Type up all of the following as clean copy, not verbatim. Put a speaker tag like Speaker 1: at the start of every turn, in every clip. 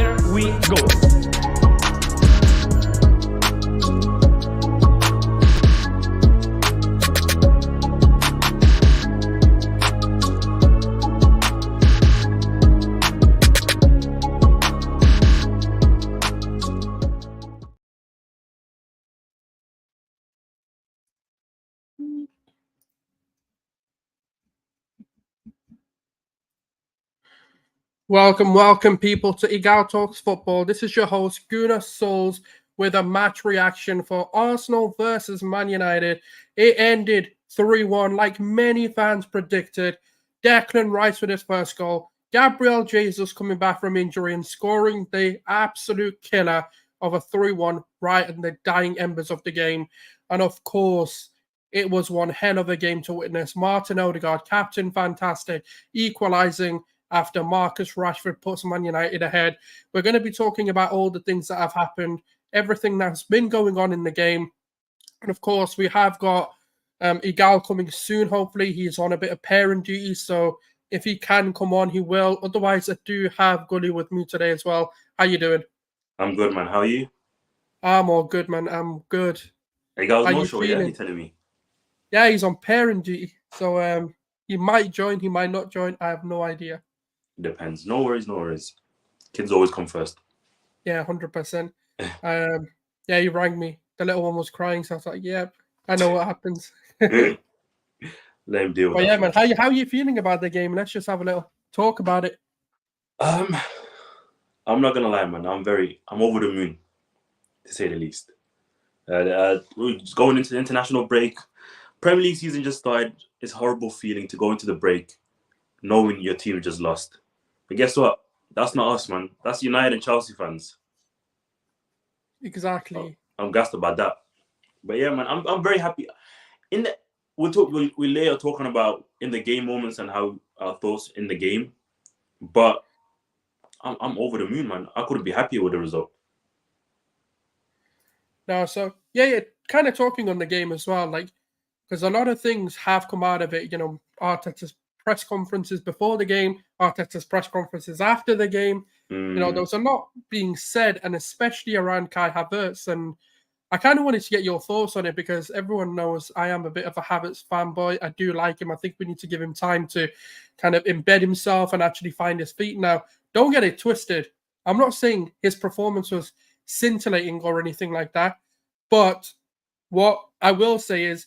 Speaker 1: Here we go. Welcome, people, to Egal Talks Football. This is your host, Sulz, with a match reaction for Arsenal versus Man United. It ended 3-1, like many fans predicted. Declan Rice with his first goal. Gabriel Jesus coming back from injury and scoring the absolute killer of a 3-1 right in the dying embers of the game. And of course, it was one hell of a game to witness. Martin Odegaard, captain, fantastic, equalising after Marcus Rashford puts Man United ahead. We're going to be talking about all the things that have happened, everything that's been going on in the game. And of course, we have got Egal coming soon. Hopefully, he's on a bit of parent duty. So if he can come on, he will. Otherwise, I do have Gully with me today as well. How you doing?
Speaker 2: I'm good, man. How are you?
Speaker 1: I'm all good, man. I'm good.
Speaker 2: Egal's no show, yeah? You're telling me?
Speaker 1: Yeah, he's on parent duty. So he might join, he might not join. I have no idea.
Speaker 2: Depends. No worries. Kids always come first.
Speaker 1: Yeah, 100%. Yeah, he rang me. The little one was crying, so I was like, "Yep, I know what happens."
Speaker 2: Let him deal with
Speaker 1: that. Yeah, man.
Speaker 2: First.
Speaker 1: How are you feeling about the game? Let's just have a little talk about it.
Speaker 2: I'm not gonna lie, man. I'm over the moon, to say the least. We're just going into the international break. Premier League season just started. It's a horrible feeling to go into the break knowing your team just lost. But guess what? That's not us, man. That's United and Chelsea fans.
Speaker 1: Exactly.
Speaker 2: I'm gassed about that. But yeah, man, I'm very happy. We'll later talking about in the game moments and how our thoughts in the game. But I'm over the moon, man. I couldn't be happier with the result.
Speaker 1: No, so yeah, kind of talking on the game as well, like, because a lot of things have come out of it. You know, Arteta's press conferences before the game, Arteta's press conferences after the game. You know, there was a lot being said, and especially around Kai Havertz. And I kind of wanted to get your thoughts on it because everyone knows I am a bit of a Havertz fanboy. I do like him. I think we need to give him time to kind of embed himself and actually find his feet. Now, don't get it twisted. I'm not saying his performance was scintillating or anything like that. But what I will say is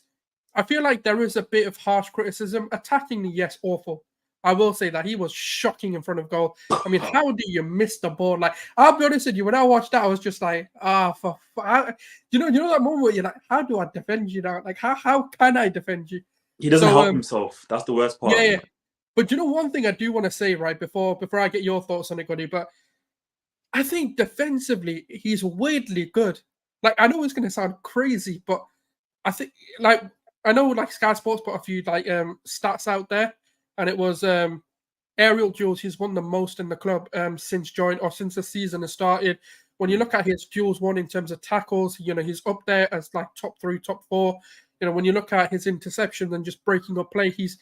Speaker 1: I feel like there is a bit of harsh criticism. Attacking, yes, awful. I will say that he was shocking in front of goal. I mean, how do you miss the ball? Like, I'll be honest with you, when I watched that, I was just like, you know that moment where you're like, how do I defend you now? Like, how can I defend you?
Speaker 2: He doesn't help himself. That's the worst part.
Speaker 1: Yeah. But you know, one thing I do want to say, right, before I get your thoughts on it, Gully, but I think defensively, he's weirdly good. Like, I know it's going to sound crazy, but I think, like, I know, like, Sky Sports put a few, like, stats out there, and it was aerial duels. He's won the most in the club since the season has started. When you look at his duels won in terms of tackles, you know, he's up there as, like, top 3, top 4. You know, when you look at his interceptions and just breaking up play, he's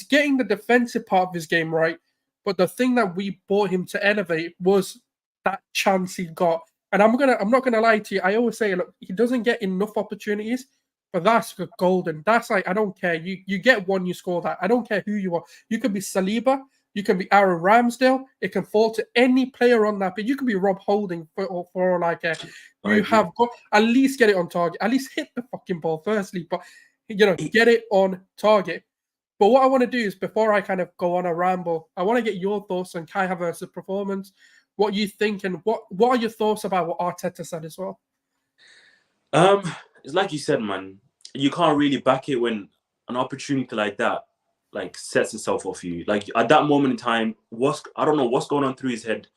Speaker 1: getting the defensive part of his game right. But the thing that we bought him to elevate was that chance he got. And I'm not gonna lie to you. I always say, look, he doesn't get enough opportunities, but that's golden. That's like, I don't care. You get one, you score that. I don't care who you are. You could be Saliba, you can be Aaron Ramsdale. It can fall to any player on that, but you can be Rob Holding for like a. You have got at least get it on target. At least hit the fucking ball firstly, but you know, get it on target. But what I want to do is, before I kind of go on a ramble, I want to get your thoughts on Kai Havertz's performance. What you think, and what are your thoughts about what Arteta said as well?
Speaker 2: It's like you said, man. You can't really back it when an opportunity like that, like, sets itself off you. Like, at that moment in time, I don't know what's going on through his head,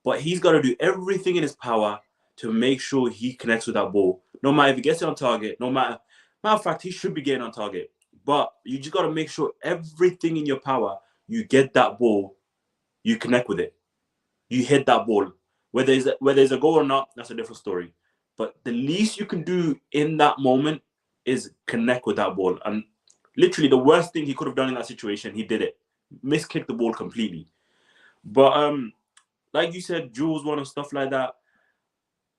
Speaker 2: but he's got to do everything in his power to make sure he connects with that ball. No matter if he gets it on target, matter of fact, he should be getting on target. But you just got to make sure everything in your power, you get that ball, you connect with it. You hit that ball. Whether it's a goal or not, that's a different story. But the least you can do in that moment is connect with that ball. And literally the worst thing he could have done in that situation, he did it. Miskicked the ball completely. But like you said, Jules one and stuff like that.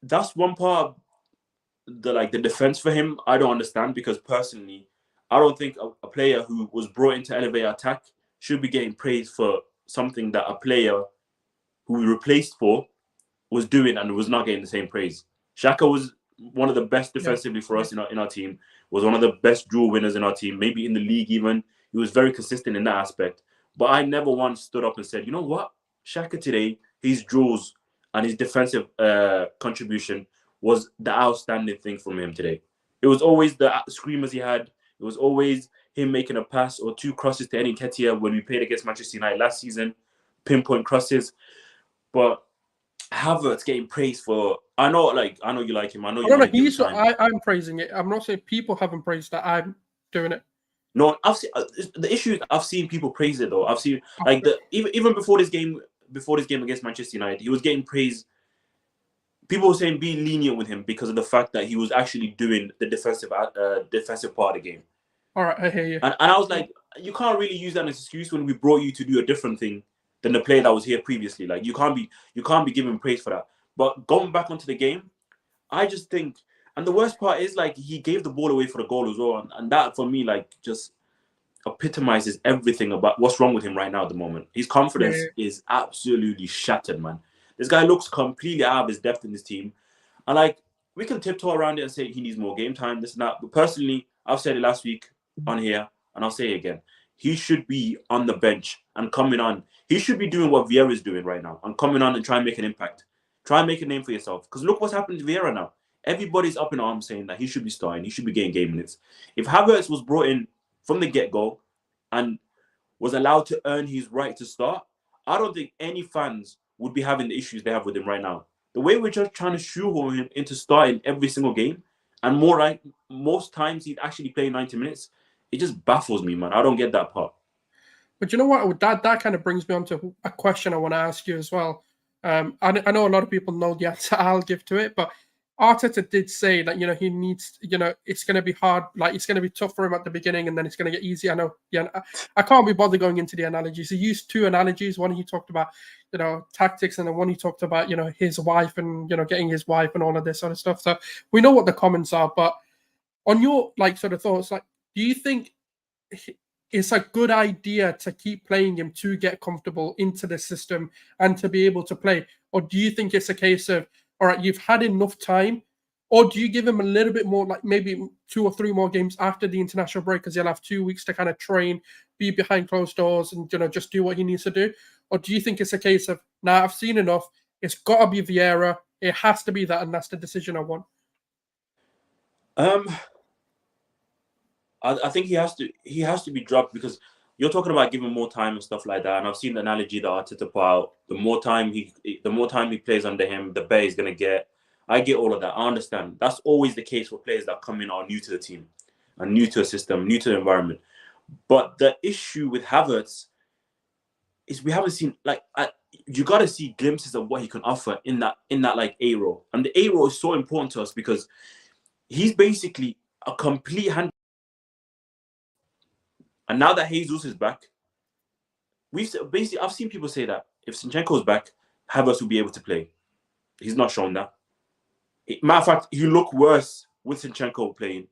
Speaker 2: That's one part of the defense for him. I don't understand, because personally, I don't think a player who was brought in to elevate attack should be getting praised for something that a player who we replaced for was doing and was not getting the same praise. Xhaka was one of the best defensively for us in our team, was one of the best duel winners in our team, maybe in the league even. He was very consistent in that aspect. But I never once stood up and said, you know what? Xhaka today, his duels and his defensive contribution was the outstanding thing from him today. It was always the screamers he had. It was always him making a pass or two crosses to Nketiah when we played against Manchester United last season, pinpoint crosses. But Havertz getting praised for, I know you like him. I know you want to give him time.
Speaker 1: I'm praising it. I'm not saying people haven't praised that. I'm doing it.
Speaker 2: No, I've seen the issue is I've seen people praise it though. I've seen even before this game against Manchester United, he was getting praised. People were saying be lenient with him because of the fact that he was actually doing the defensive part of the game.
Speaker 1: All right, I hear you.
Speaker 2: And I was like, you can't really use that as an excuse when we brought you to do a different thing than the player that was here previously. Like you can't be given praise for that. But going back onto the game, I just think, and the worst part is like he gave the ball away for the goal as well, and that for me like just epitomizes everything about what's wrong with him right now at the moment. His confidence is absolutely shattered, man. This guy looks completely out of his depth in this team, and like we can tiptoe around it and say he needs more game time, this and that. But personally, I've said it last week on here, and I'll say it again. He should be on the bench and coming on. He should be doing what Vieira is doing right now and coming on and try and make an impact. Try and make a name for yourself. Because look what's happened to Vieira now. Everybody's up in arms saying that he should be starting. He should be getting game minutes. If Havertz was brought in from the get-go and was allowed to earn his right to start, I don't think any fans would be having the issues they have with him right now. The way we're just trying to shoehorn him into starting every single game, and most times he'd actually play 90 minutes, it just baffles me, man. I don't get that part.
Speaker 1: But you know what? That kind of brings me on to a question I want to ask you as well. I know a lot of people know the answer I'll give to it, but Arteta did say that, he needs, it's going to be hard, like it's going to be tough for him at the beginning and then it's going to get easy. I know, I can't be bothered going into the analogies. He used two analogies. One he talked about, tactics, and then one he talked about, his wife and, getting his wife and all of this sort of stuff. So we know what the comments are, but on your sort of thoughts, do you think it's a good idea to keep playing him to get comfortable into the system and to be able to play? Or do you think it's a case of, all right, you've had enough time, or do you give him a little bit more, like maybe 2 or 3 more games after the international break, because he'll have 2 weeks to kind of train, be behind closed doors and, just do what he needs to do? Or do you think it's a case of, nah, I've seen enough, it's got to be Vieira, it has to be that, and that's the decision I want?
Speaker 2: I think he has to be dropped, because you're talking about giving more time and stuff like that. And I've seen the analogy that Arteta put out. The more time he plays under him, the better he's gonna get. I get all of that. I understand. That's always the case for players that come in are new to the team and new to a system, new to the environment. But the issue with Havertz is we haven't seen you got to see glimpses of what he can offer in that like A role. And the A role is so important to us because he's basically a complete hand. And now that Jesus is back, I've seen people say that if Zinchenko's back, Havertz will be able to play. He's not shown that. Matter of fact, he looked worse with Zinchenko playing,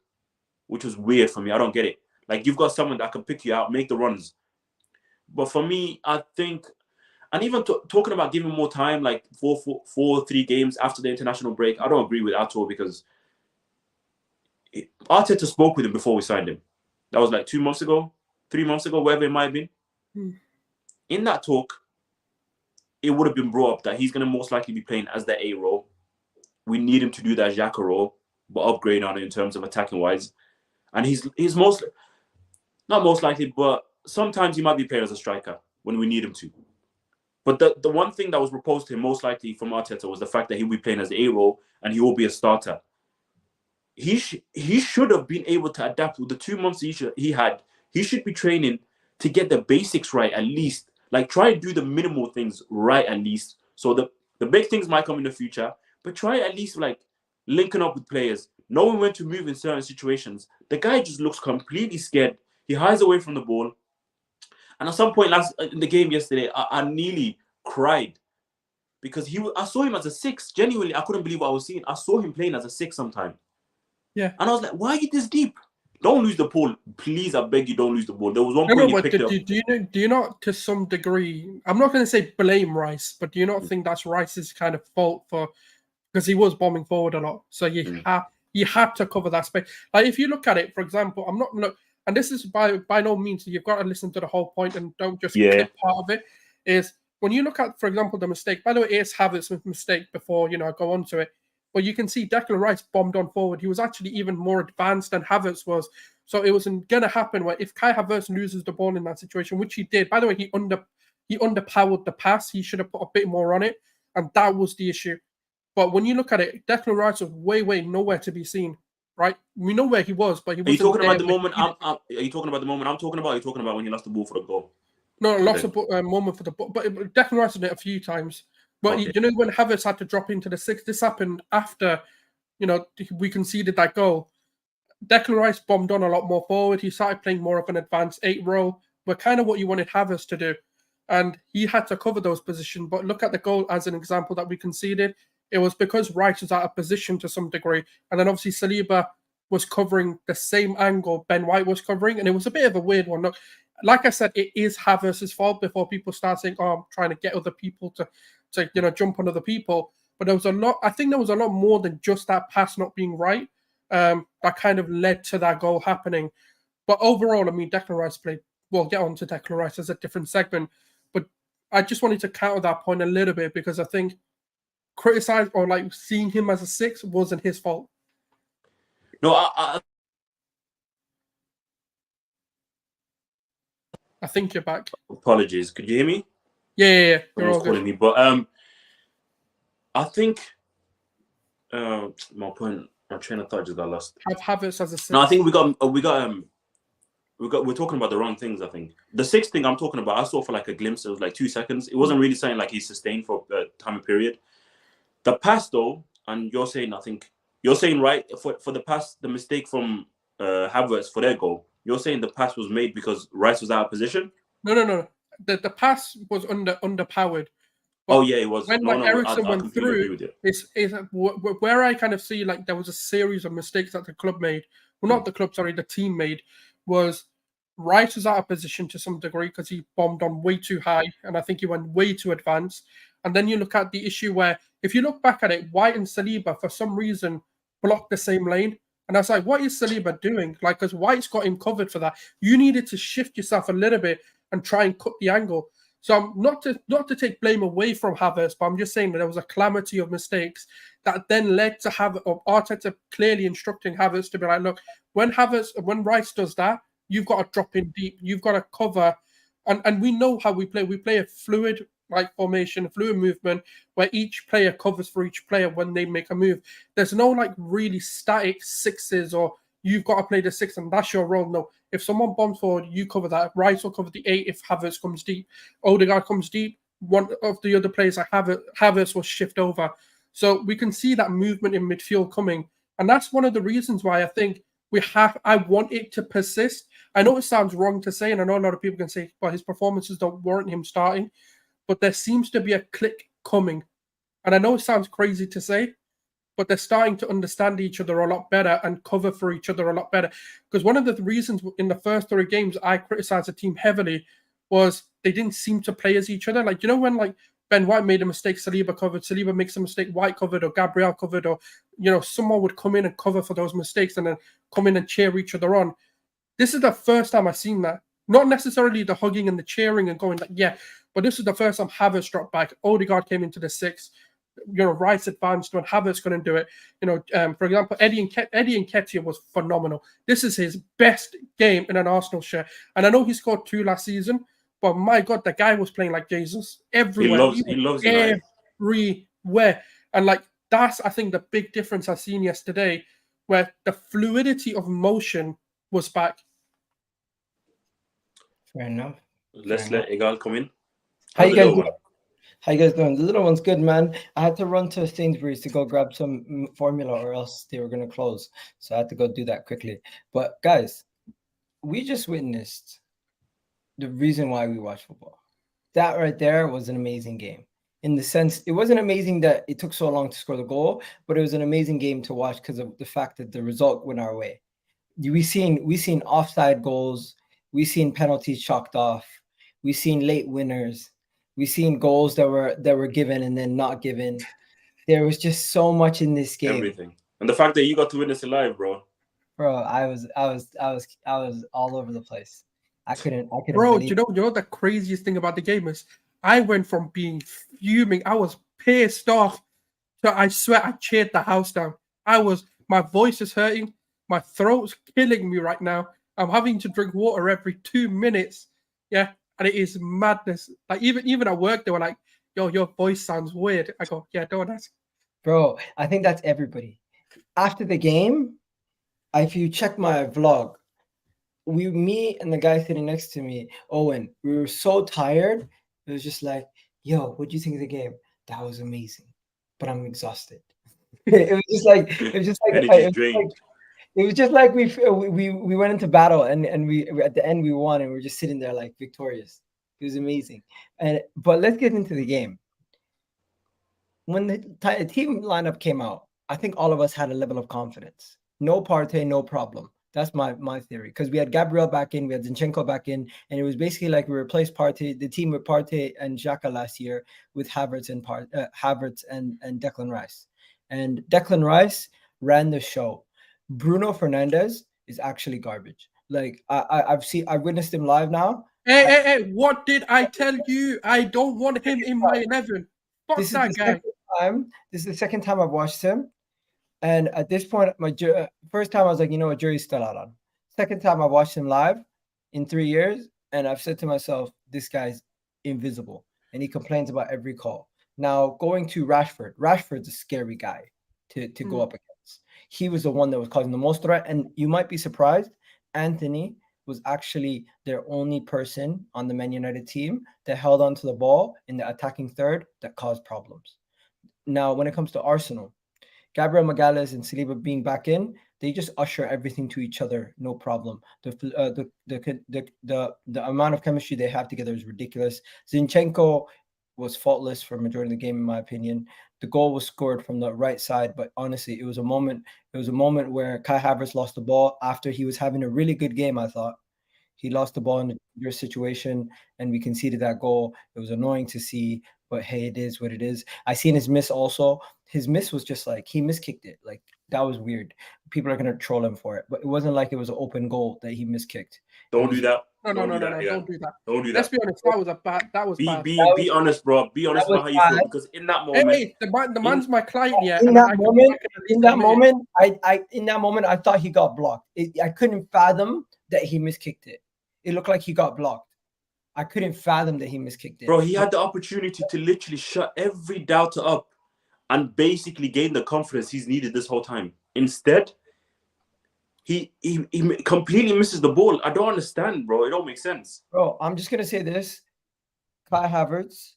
Speaker 2: which was weird for me. I don't get it. Like, you've got someone that can pick you out, make the runs. But for me, I think, and even talking about giving more time, like 3 games after the international break, I don't agree with at all, because Arteta spoke with him before we signed him. That was like 2 months ago, 3 months ago, wherever it might have been. In that talk, it would have been brought up that he's going to most likely be playing as the A role. We need him to do that Xhaka role, but upgrade on it in terms of attacking wise. And he's not most likely, but sometimes he might be playing as a striker when we need him to. But the one thing that was proposed to him most likely from Arteta was the fact that he'll be playing as the A role and he will be a starter. He should have been able to adapt with the 2 months he had. He should be training to get the basics right at least. Like, try and do the minimal things right at least. So the big things might come in the future, but try at least like linking up with players, knowing when to move in certain situations. The guy just looks completely scared. He hides away from the ball. And at some point in the game yesterday, I nearly cried because I saw him as a 6. Genuinely, I couldn't believe what I was seeing. I saw him playing as a 6 sometime.
Speaker 1: Yeah.
Speaker 2: And I was like, why are you this deep? Don't lose the ball. Please, I beg you, don't lose the ball. There was one point he picked it up.
Speaker 1: Do you not, to some degree, I'm not going to say blame Rice, but do you not think that's Rice's kind of fault because he was bombing forward a lot? So you had to cover that space. Like if you look at it, for example, and this is by no means, you've got to listen to the whole point and don't just clip part of it, is when you look at, for example, the mistake, by the way, it's Havertz's mistake before, I go on to it. But you can see Declan Rice bombed on forward. He was actually even more advanced than Havertz was. So it wasn't going to happen where if Kai Havertz loses the ball in that situation, which he did. By the way, he underpowered the pass. He should have put a bit more on it. And that was the issue. But when you look at it, Declan Rice was way nowhere to be seen. Right? We know where he was, but he wasn't.
Speaker 2: Are you talking about the moment? Are you talking about the moment I'm talking about? Or are you talking about when he lost the ball for the goal?
Speaker 1: No, lost the moment for the ball. But Declan Rice did it a few times. But when Havertz had to drop into the 6, this happened after, we conceded that goal. Declan Rice bombed on a lot more forward. He started playing more of an advanced 8 role, but kind of what you wanted Havertz to do. And he had to cover those positions. But look at the goal as an example that we conceded. It was because Rice was out of position to some degree. And then obviously Saliba was covering the same angle Ben White was covering. And it was a bit of a weird one. Look, like I said, it is Havertz's fault before people start saying, I'm trying to get other people to jump on other people. But there was I think there was a lot more than just that pass not being right that kind of led to that goal happening. But overall, I mean, Declan Rice played, we'll get on to Declan Rice as a different segment. But I just wanted to counter that point a little bit because I think criticize or like seeing him as a 6 wasn't his fault.
Speaker 2: No,
Speaker 1: I think you're back.
Speaker 2: Apologies. Could you hear me?
Speaker 1: Yeah. You're all
Speaker 2: calling
Speaker 1: good.
Speaker 2: me, but I think my point. My train of thought just got lost.
Speaker 1: Have Havertz as a 6.
Speaker 2: No, I think we're talking about the wrong things. I think the 6 thing I'm talking about, I saw for like a glimpse. It was like 2 seconds. It wasn't really saying like he sustained for a time period. The pass though, and you're saying right for the pass, the mistake from Havertz for their goal. You're saying the pass was made because Rice was out of position?
Speaker 1: No. The pass was underpowered.
Speaker 2: But it was.
Speaker 1: When Eriksen went through, is where I kind of see like there was a series of mistakes that the club made. Well, not the club, sorry, the team made. Was Rice was out of position to some degree because he bombed on way too high, and I think he went way too advanced. And then you look at the issue where, if you look back at it, White and Saliba for some reason blocked the same lane. And I was like, what is Saliba doing? Like, because White's got him covered for that. You needed to shift yourself a little bit and try and cut the angle. So I'm not to take blame away from Havertz, but I'm just saying that there was a calamity of mistakes that then led to Arteta clearly instructing Havertz to be like, look, when Rice does that, you've got to drop in deep, you've got to cover, and we know how we play. We play a fluid formation, a fluid movement where each player covers for each player when they make a move. There's no like really static 6s or you've got to play the 6 and that's your role. No. If someone bombs forward, you cover that. Rice will cover the 8 if Havertz comes deep. Odegaard comes deep. One of the other players like Havertz will shift over. So we can see that movement in midfield coming. And that's one of the reasons why I think I want it to persist. I know it sounds wrong to say, and I know a lot of people can say, but his performances don't warrant him starting. But there seems to be a click coming. And I know it sounds crazy to say, but they're starting to understand each other a lot better and cover for each other a lot better. Because one of the reasons in the first 3 games I criticized the team heavily was they didn't seem to play as each other. Like, when like Ben White made a mistake, Saliba covered, Saliba makes a mistake, White covered, or Gabriel covered, or, someone would come in and cover for those mistakes and then come in and cheer each other on. This is the first time I've seen that. Not necessarily the hugging and the cheering and going like, yeah, but this is the first time Havertz dropped back. Odegaard came into the 6. Rice advanced when Havertz couldn't do it. For example, Eddie Nketiah was phenomenal. This is his best game in an Arsenal shirt. And I know he scored 2 last season, but my God, the guy was playing like Jesus everywhere.
Speaker 2: He loves
Speaker 1: everywhere. And like that's, I think, the big difference I've seen yesterday, where the fluidity of motion was back.
Speaker 3: Fair enough.
Speaker 2: Let's let Egal come in.
Speaker 3: How you guys doing? The little one's good, man. I had to run to Sainsbury's to go grab some formula or else they were going to close. So I had to go do that quickly. But guys, we just witnessed the reason why we watch football. That right there was an amazing game. in the sense it wasn't amazing that it took so long to score the goal, but it was an amazing game to watch because of the fact that the result went our way. We seen offside goals, we seen penalties chalked off, we seen late winners, we seen goals that were given and then not given. There was just so much in this game.
Speaker 2: Everything. And the fact that you got to witness it live, bro.
Speaker 3: Bro, I was all over the place. I couldn't
Speaker 1: Bro,
Speaker 3: believe
Speaker 1: you know the craziest thing about the game is I went from being fuming, I was pissed off, to I swear I cheered the house down. My voice is hurting, my throat's killing me right now. I'm having to drink water every 2 minutes. Yeah, and it is madness. Like even at work, they were like, "Yo, your voice sounds weird." I go, "Yeah, don't ask."
Speaker 3: Bro, I think that's everybody. After the game, if you check my vlog, me and the guy sitting next to me, Owen, we were so tired. It was just like, yo, what do you think of the game? That was amazing, but I'm exhausted. It was just like
Speaker 2: Energy drained.
Speaker 3: it was just like we went into battle and we at the end we won and we're just sitting there like victorious. It was amazing. But let's get into the game. When the team lineup came out, I think all of us had a level of confidence. No Partey, no problem. That's my theory. Because we had Gabriel back in, we had Zinchenko back in, and it was basically like we replaced Partey, the team with Partey and Xhaka last year with Havertz and Declan Rice. And Declan Rice ran the show. Bruno Fernandes is actually garbage. Like I've witnessed him live now.
Speaker 1: Hey, what did I tell you? I don't want him in my 11. Fuck that guy.
Speaker 3: This is the second time I've watched him. And at this point, my first time I was like, you know what, jury's still out on. Second time I watched him live in 3 years, and I've said to myself, this guy's invisible, and he complains about every call. Now going to Rashford's a scary guy to go up against. He was the one that was causing the most threat, and you might be surprised, Anthony was actually their only person on the Man United team that held onto the ball in the attacking third that caused problems. Now, when it comes to Arsenal, Gabriel Magalhaes and Saliba being back in, they just usher everything to each other, no problem. The amount of chemistry they have together is ridiculous. Zinchenko was faultless for majority of the game, in my opinion. The goal was scored from the right side, but honestly, it was a moment where Kai Havertz lost the ball after he was having a really good game. I thought he lost the ball in your situation, and we conceded that goal. It was annoying to see. But hey, it is what it is. I seen his miss also. His miss was just like he miskicked it. Like that was weird. People are gonna troll him for it, but it wasn't like it was an open goal that he miskicked.
Speaker 2: Don't do that.
Speaker 1: No,
Speaker 2: Don't do
Speaker 1: don't do that.
Speaker 2: Don't do that.
Speaker 1: Let's be honest. That was bad.
Speaker 2: Be honest, bro. Be honest about how you feel, because in that moment,
Speaker 1: hey, the man's my client. Yeah.
Speaker 3: In that moment, I thought he got blocked. I couldn't fathom that he miskicked it. It looked like he got blocked. I couldn't fathom that he miskicked it.
Speaker 2: Bro, he had the opportunity to literally shut every doubter up and basically gain the confidence he's needed this whole time. Instead, he completely misses the ball. I don't understand, bro. It don't make sense.
Speaker 3: Bro, I'm just going to say this. Kai Havertz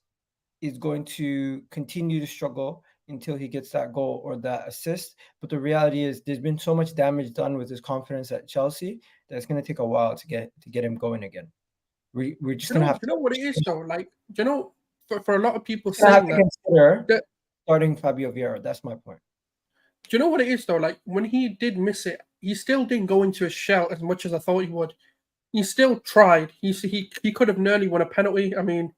Speaker 3: is going to continue to struggle until he gets that goal or that assist. But the reality is there's been so much damage done with his confidence at Chelsea that it's going to take a while to get him going again. We're just gonna have to.
Speaker 1: You know what it is though, like for a lot of people
Speaker 3: saying that starting Fabio Vieira. That's my point.
Speaker 1: Do you know what it is though? Like when he did miss it, he still didn't go into a shell as much as I thought he would. He still tried. He could have nearly won a penalty. I mean,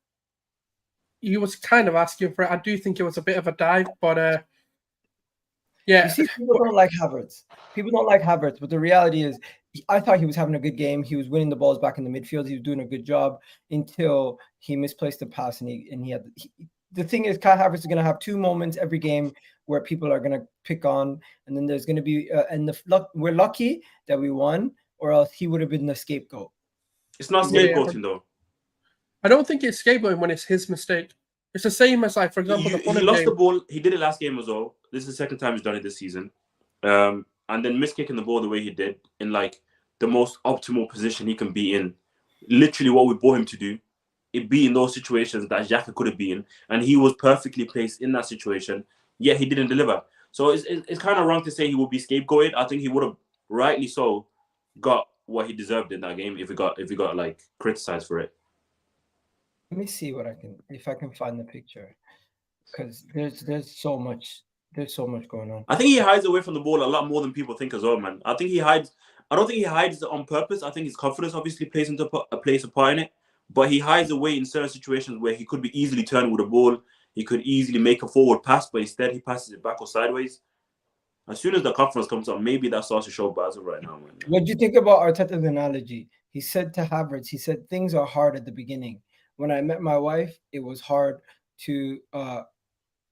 Speaker 1: he was kind of asking for it. I do think it was a bit of a dive, but yeah.
Speaker 3: You see, people don't like Havertz. People don't like Havertz, but the reality is, I thought he was having a good game. He was winning the balls back in the midfield. He was doing a good job until he misplaced the pass, the thing is, Kai Havertz is going to have 2 moments every game where people are going to pick on, and then there's going to be we're lucky that we won, or else he would have been the scapegoat.
Speaker 2: It's not scapegoating though.
Speaker 1: I don't think it's scapegoating when it's his mistake. It's the same as, like, for example,
Speaker 2: he lost the ball. He did it last game as well. This is the second time he's done it this season. And then miskicking the ball the way he did in like the most optimal position he can be in. Literally what we brought him to do. It be in those situations that Xhaka could have been. And he was perfectly placed in that situation. Yet he didn't deliver. So it's kind of wrong to say he would be scapegoated. I think he would have, rightly so, got what he deserved in that game if he got like criticized for it.
Speaker 3: Let me see if I can find the picture. because there's so much going on.
Speaker 2: I think he hides away from the ball a lot more than people think as well, man. I think he hides. I don't think he hides it on purpose. I think his confidence obviously plays a part in it, but he hides away in certain situations where he could be easily turned with a ball. He could easily make a forward pass, but instead he passes it back or sideways. As soon as the confidence comes up, maybe that starts to show Basel right now, man.
Speaker 3: What do you think about Arteta's analogy? He said to Havertz, he said things are hard at the beginning. When I met my wife, it was hard to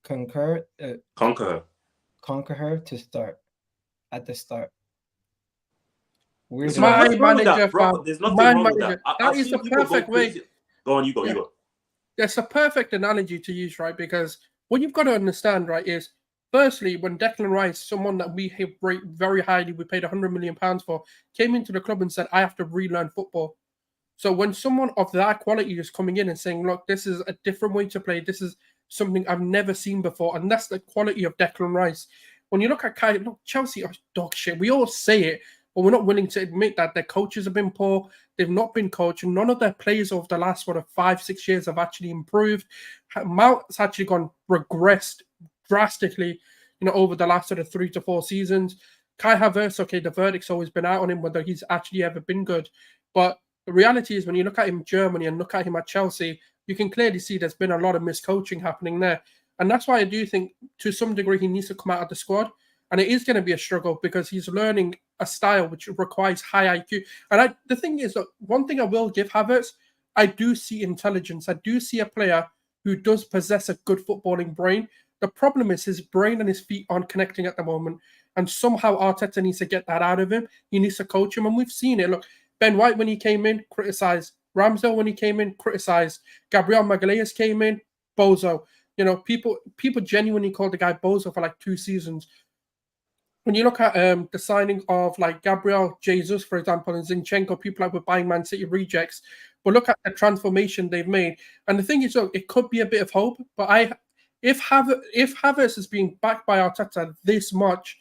Speaker 3: conquer her to start at the start.
Speaker 2: There's nothing wrong with that, bro. There's nothing wrong with that.
Speaker 1: That is the perfect way.
Speaker 2: Go on, you go.
Speaker 1: That's a perfect analogy to use, right? Because what you've got to understand, right, is firstly, when Declan Rice, someone that we rate very highly, we paid £100 million for, came into the club and said, I have to relearn football. So when someone of that quality is coming in and saying, look, this is a different way to play, this is something I've never seen before, and that's the quality of Declan Rice. When you look at Chelsea are dog shit. We all say it, but we're not willing to admit that their coaches have been poor. They've not been coached. None of their players over the last 5-6 years have actually improved. Mount's actually regressed drastically, over the last 3 to 4 seasons. Kai Havertz, okay, the verdict's always been out on him whether he's actually ever been good. But the reality is when you look at him in Germany and look at him at Chelsea, you can clearly see there's been a lot of miscoaching happening there. And that's why I do think to some degree he needs to come out of the squad. And it is going to be a struggle because he's learning a style which requires high IQ. And the thing is, look, one thing I will give Havertz, I do see intelligence. I do see a player who does possess a good footballing brain. The problem is his brain and his feet aren't connecting at the moment. And somehow Arteta needs to get that out of him. He needs to coach him. And we've seen it. Look, Ben White, when he came in, criticised. Ramsdale, when he came in, criticised. Gabriel Magalhaes came in, bozo. People genuinely called the guy bozo for 2 seasons. When you look at the signing of Gabriel Jesus, for example, and Zinchenko, people were buying Man City rejects. But look at the transformation they've made. And the thing is, look, it could be a bit of hope. But if Havertz is being backed by Arteta this much,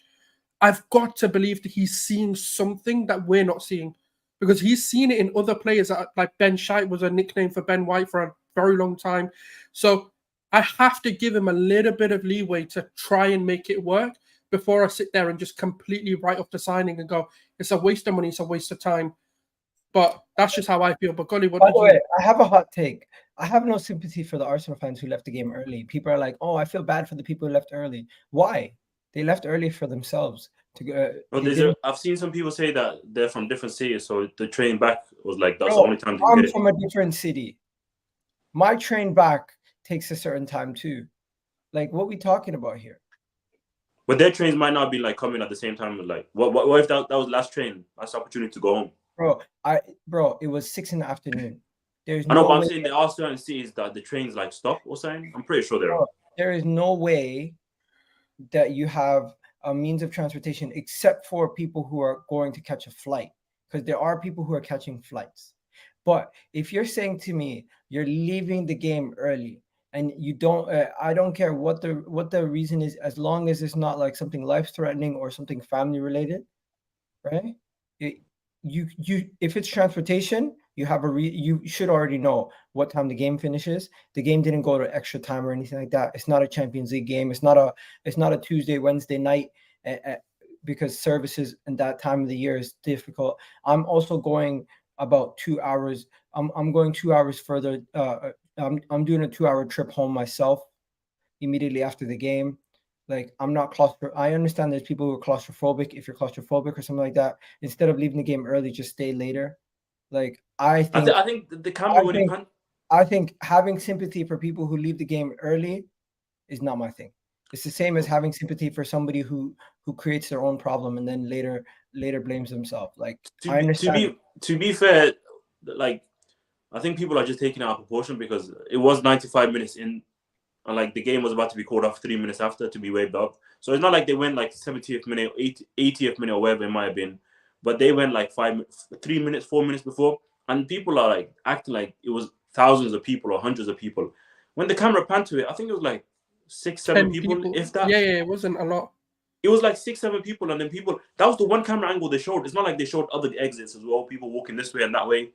Speaker 1: I've got to believe that he's seeing something that we're not seeing. Because he's seen it in other players. Like Ben Shite was a nickname for Ben White for a very long time. So I have to give him a little bit of leeway to try and make it work before I sit there and just completely write off the signing and go, it's a waste of money, it's a waste of time. But that's just how I feel. But Gully,
Speaker 3: by the way, I have a hot take. I have no sympathy for the Arsenal fans who left the game early. People are like, oh, I feel bad for the people who left early. Why? They left early for themselves.
Speaker 2: I've seen some people say that they're from different cities, so the train back was that's the only time they get it.
Speaker 3: I'm from a different city. My train back takes a certain time too. What are we talking about here?
Speaker 2: But their trains might not be coming at the same time. What if that was last train, last opportunity to go home?
Speaker 3: Bro, it was 6 in the afternoon.
Speaker 2: I know, but I'm saying there are certain cities that the trains stop or something. I'm pretty sure there are.
Speaker 3: There is no way that you have a means of transportation except for people who are going to catch a flight, because there are people who are catching flights. But if you're saying to me you're leaving the game early and you don't, I don't care what the reason is, as long as it's not something life-threatening or something family-related, right? If it's transportation, you should already know what time the game finishes. The game didn't go to extra time or anything like that. It's not a Champions League game. It's not a Tuesday, Wednesday night, because services and that time of the year is difficult. I'm also going about 2 hours. I'm going 2 hours further. I'm doing a 2-hour trip home myself immediately after the game. I'm not claustrophobic. I understand there's people who are claustrophobic. If you're claustrophobic or something like that, instead of leaving the game early, just stay later. I think
Speaker 2: the camera winning punt.
Speaker 3: I think having sympathy for people who leave the game early is not my thing. It's the same as having sympathy for somebody who creates their own problem and then later blames themselves. I understand.
Speaker 2: To be fair, I think people are just taking it out of proportion, because it was 95 minutes in, and the game was about to be called off 3 minutes after to be waved off. So it's not like they went 70th minute, 80th minute, or whatever it might have been, but they went 3 minutes, 4 minutes before, and people are acting like it was thousands of people or hundreds of people. When the camera panned to it, I think it was 6, 7 people, if that.
Speaker 1: Yeah, it wasn't a lot.
Speaker 2: It was 6, 7 people, and then people. That was the one camera angle they showed. It's not like they showed other exits as well, people walking this way and that way.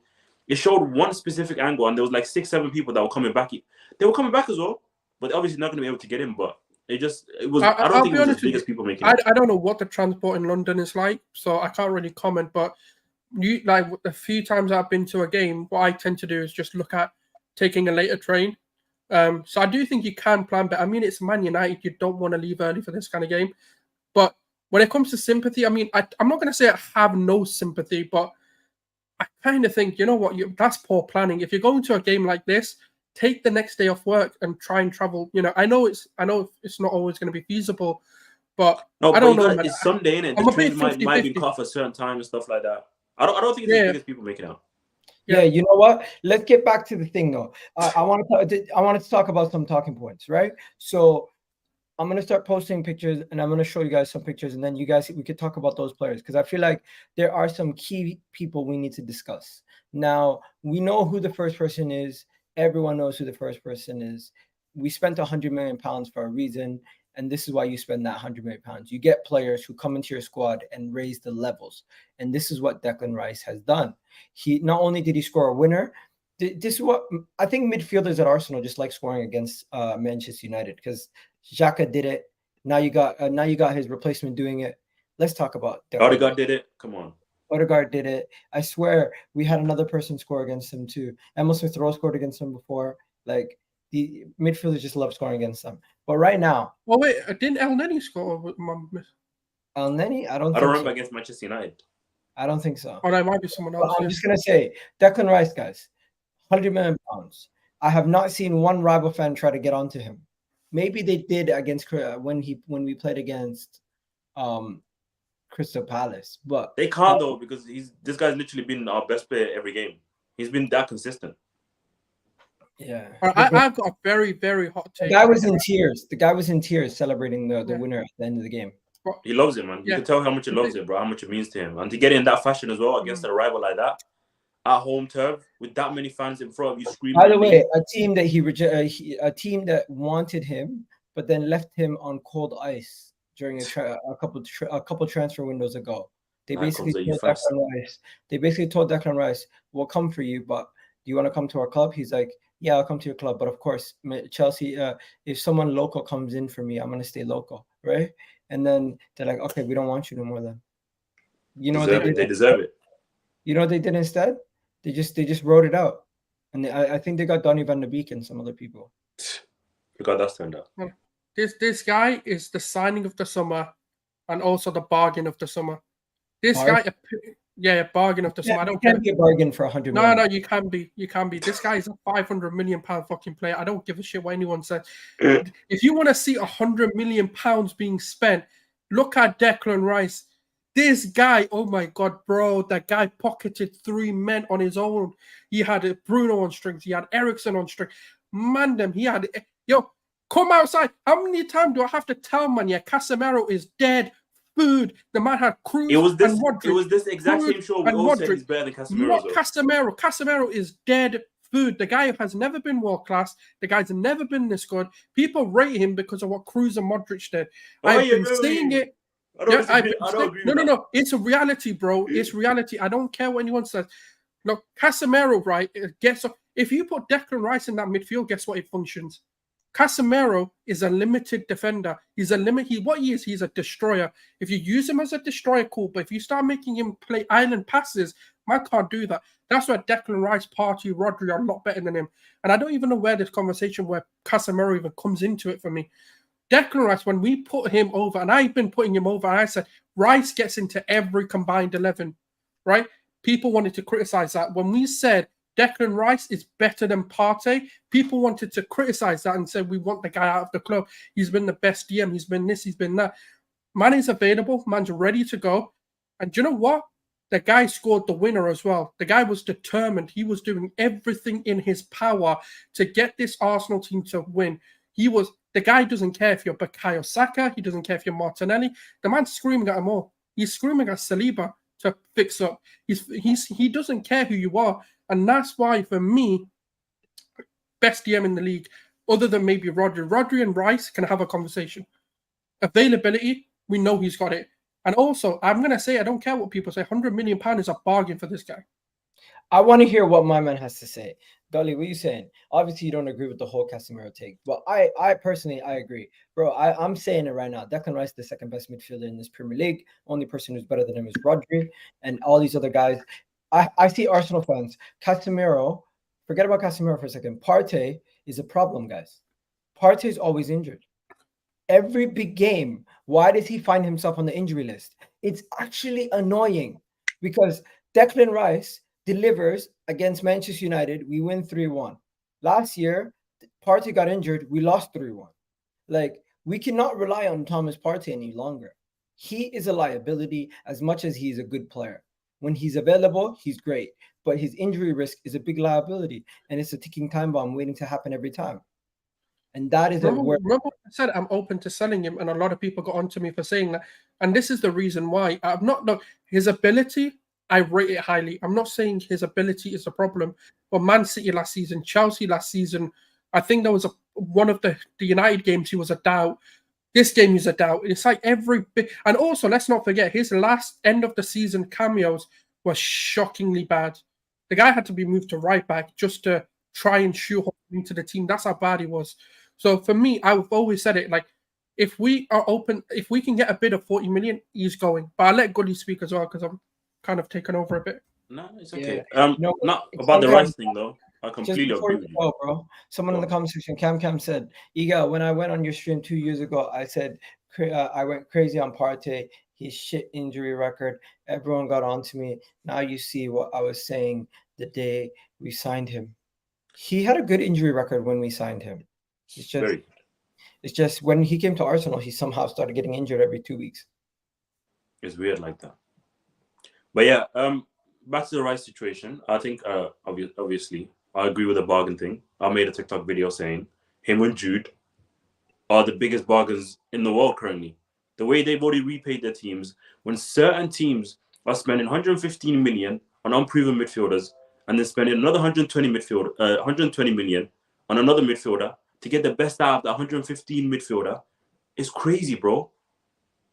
Speaker 2: It showed one specific angle, and there was 6, 7 people that were coming back. They were coming back as well. but they're obviously not going to be able to get him. But it was. I don't
Speaker 1: I'll
Speaker 2: think
Speaker 1: be
Speaker 2: it was as
Speaker 1: honest with
Speaker 2: big
Speaker 1: you,
Speaker 2: as people making it.
Speaker 1: I don't know what the transport in London is like, so I can't really comment. But like a few times I've been to a game, what I tend to do is just look at taking a later train. So I do think you can plan, but I mean, it's Man United. You don't want to leave early for this kind of game. But when it comes to sympathy, I mean, I'm not going to say I have no sympathy, but I kind of think, you know what, that's poor planning. If you're going to a game like this, take the next day off work and try and travel. You know, I know it's not always going to be feasible, but
Speaker 2: No,
Speaker 1: I
Speaker 2: but
Speaker 1: don't know.
Speaker 2: it's Sunday, innit?
Speaker 1: I'm
Speaker 2: The
Speaker 1: a bit
Speaker 2: trains might be
Speaker 1: 50-50.
Speaker 2: cut off a certain time and stuff like that. I don't think it's as big as people make it out.
Speaker 3: Yeah, you know what? Let's get back to the thing though. I wanted to talk about some talking points, right? So I'm gonna start posting pictures, and I'm gonna show you guys some pictures, and then we could talk about those players, because I feel like there are some key people we need to discuss. Now, we know who the first person is. Everyone knows who the first person is. We spent £100 million for a reason, and this is why you spend that £100 million. You get players who come into your squad and raise the levels, and this is what Declan Rice has done. He not only did he score a winner. This is what I think midfielders at Arsenal just like scoring against Manchester United, because Xhaka did it. Now you got his replacement doing it. Let's talk about
Speaker 2: Odegaard did it. Come on.
Speaker 3: Odegaard did it. I swear we had another person score against him too. Emil Smith-Rowe scored against him before. Like, the midfielders just love scoring against them. But right now,
Speaker 1: well, wait, didn't El Neni score?
Speaker 3: El Neni? I don't
Speaker 2: remember against Manchester United.
Speaker 3: I don't think so.
Speaker 1: Or that might be someone else.
Speaker 3: But I'm just gonna say, Declan Rice, guys, £100 million. I have not seen one rival fan try to get onto him. Maybe they did against when we played against Crystal Palace, but
Speaker 2: they can't though, because this guy's literally been our best player every game. He's been that consistent.
Speaker 3: Yeah,
Speaker 1: I've got a very, very hot take.
Speaker 3: The guy was in tears. The guy was in tears celebrating the winner at the end of the game.
Speaker 2: He loves it, man. You can tell how much he loves it, bro. How much it means to him, and to get in that fashion as well against a rival like that at home turf with that many fans in front of you screaming.
Speaker 3: By the way, a team that wanted him, but then left him on cold ice during a couple transfer windows ago. They basically told Declan Rice, "We'll come for you, but do you want to come to our club?" He's like, "Yeah, I'll come to your club, but of course, Chelsea. If someone local comes in for me, I'm gonna stay local, right?" And then they're like, "Okay, we don't want you no more." Then, you know, they deserve it. You know what they did instead? They just wrote it out, and I think they got Donny van de Beek and some other people.
Speaker 2: Look how that's turned out.
Speaker 1: This guy is the signing of the summer, and also the bargain of the summer. Bargain of the summer. I don't care.
Speaker 3: Be a bargain for £100 million.
Speaker 1: No, you can be. This guy is a £500 million fucking player. I don't give a shit what anyone says. If you want to see £100 million being spent, look at Declan Rice. This guy, oh my God, bro, that guy pocketed 3 men on his own. He had Bruno on strings. He had Eriksen on string. Man, he had, come outside. How many times do I have to tell man, Casemiro is dead food. The man had Cruz and Modric.
Speaker 2: It was this exact same show we all said he's better than Casemiro.
Speaker 1: Not Casemiro. Casemiro is dead food. The guy has never been world class. The guy's never been this good. People rate him because of what Cruz and Modric did. I've been saying it. No. It's a reality, bro. It's reality. I don't care what anyone says. No, Casemiro, right? If you put Declan Rice in that midfield, guess what? It functions. Casemiro is a limited defender. He's a destroyer. If you use him as a destroyer, cool. But if you start making him play island passes, man can't do that. That's why Declan Rice, Partey, Rodri are a lot better than him. And I don't even know where this conversation where Casemiro even comes into it for me. Declan Rice, when we put him over, and I've been putting him over, and I said, Rice gets into every combined 11, right? People wanted to criticize that. When we said Declan Rice is better than Partey, people wanted to criticize that and say, we want the guy out of the club. He's been the best DM. He's been this, he's been that. Man is available. Man's ready to go. And do you know what? The guy scored the winner as well. The guy was determined. He was doing everything in his power to get this Arsenal team to win. The guy doesn't care if you're Bukayo Saka. He doesn't care if you're Martinelli. The man's screaming at them all. He's screaming at Saliba to fix up. He doesn't care who you are. And that's why, for me, best DM in the league, other than maybe Rodri. Rodri and Rice can have a conversation. Availability, we know he's got it. And also, I'm going to say, I don't care what people say, £100 million is a bargain for this guy.
Speaker 3: I want to hear what my man has to say. Gully, what are you saying? Obviously, you don't agree with the whole Casemiro take, but I personally, I agree, bro. I'm saying it right now. Declan Rice, the second best midfielder in this Premier League. Only person who's better than him is Rodri, and all these other guys. I see Arsenal fans. Casemiro, forget about Casemiro for a second. Partey is a problem, guys. Partey is always injured. Every big game, why does he find himself on the injury list? It's actually annoying because Declan Rice delivers against Manchester United. We win 3-1. Last year, Partey got injured. We lost 3-1. Like, we cannot rely on Thomas Partey any longer. He is a liability as much as he's a good player. When he's available, he's great. But his injury risk is a big liability. And it's a ticking time bomb waiting to happen every time. And that is
Speaker 1: remember I said I'm open to selling him, and a lot of people got onto me for saying that. And this is the reason why. I'm not look his ability, I rate it highly. I'm not saying his ability is a problem. But Man City last season, Chelsea last season, I think there was one of the United games he was a doubt. This game he's a doubt. It's like every bit. And also, let's not forget, his last end of the season cameos were shockingly bad. The guy had to be moved to right back just to try and shoehorn into the team. That's how bad he was. So for me, I've always said it, like, if we are open, if we can get a bid of 40 million, he's going. But I'll let Gully speak as well because I'm kind of taken over a bit.
Speaker 2: No, it's okay.
Speaker 3: Yeah.
Speaker 2: Not about the Rice thing though. I completely agree with you.
Speaker 3: Go, bro. Someone in the comment section, Cam said, Egal, when I went on your stream 2 years ago, I said I went crazy on Partey, his shit injury record. Everyone got on to me. Now you see what I was saying the day we signed him. He had a good injury record when we signed him. It's just when he came to Arsenal, he somehow started getting injured every 2 weeks.
Speaker 2: It's weird like that. But yeah, back to the Rice situation. I think obviously I agree with the bargain thing. I made a TikTok video saying him and Jude are the biggest bargains in the world currently. The way they've already repaid their teams, when certain teams are spending 115 million on unproven midfielders and then spending another 120 million on another midfielder to get the best out of the 115 midfielder, it's crazy, bro.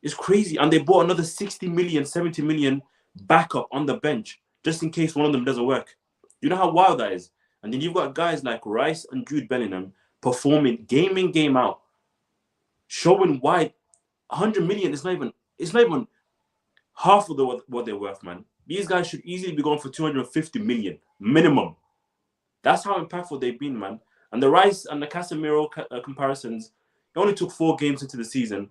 Speaker 2: It's crazy. And they bought another 60 million, 70 million backup on the bench just in case one of them doesn't work. You know how wild that is? And then you've got guys like Rice and Jude Bellingham performing game in, game out, showing why 100 million is not even half of what they're worth, man. These guys should easily be going for 250 million minimum. That's how impactful they've been, man. And the Rice and the Casemiro comparisons, it only took 4 games into the season.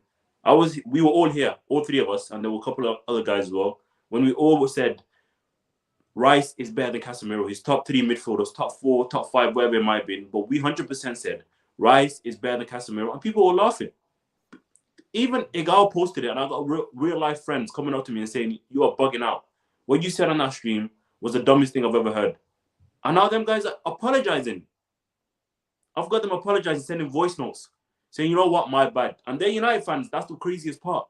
Speaker 2: We were all here, all 3 of us, and there were a couple of other guys as well, when we all said Rice is better than Casemiro. He's top 3 midfielders, top 4, top 5, wherever it might have been. But we 100% said Rice is better than Casemiro, and people were laughing. Even Egal posted it, and I got real life friends coming up to me and saying, "You are bugging out. What you said on that stream was the dumbest thing I've ever heard." And now them guys are apologizing. I've got them apologizing, sending voice notes, saying, "You know what, my bad." And they're United fans. That's the craziest part.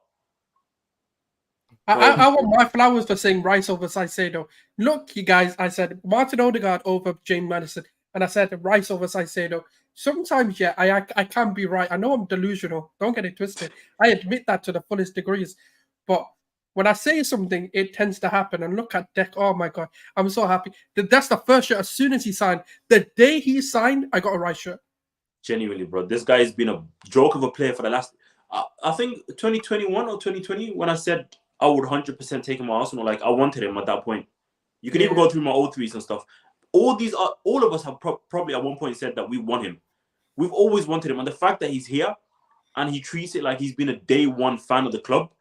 Speaker 1: I want my flowers for saying Rice over Caicedo. Look, you guys, I said Martin Odegaard over James Maddison, and I said Rice over Caicedo. Sometimes, yeah, I can be right. I know I'm delusional. Don't get it twisted. I admit that to the fullest degrees. But when I say something, it tends to happen. And look at Deck. Oh, my God. I'm so happy. That's the first shirt. As soon as he signed, the day he signed, I got a Rice shirt.
Speaker 2: Genuinely, bro. This guy has been a joke of a player for the last, I think, 2021 or 2020, when I said I would 100% take him on Arsenal. Like, I wanted him at that point. You can even go through my old threes and stuff. All of us have probably at one point said that we want him. We've always wanted him. And the fact that he's here and he treats it like he's been a day one fan of the club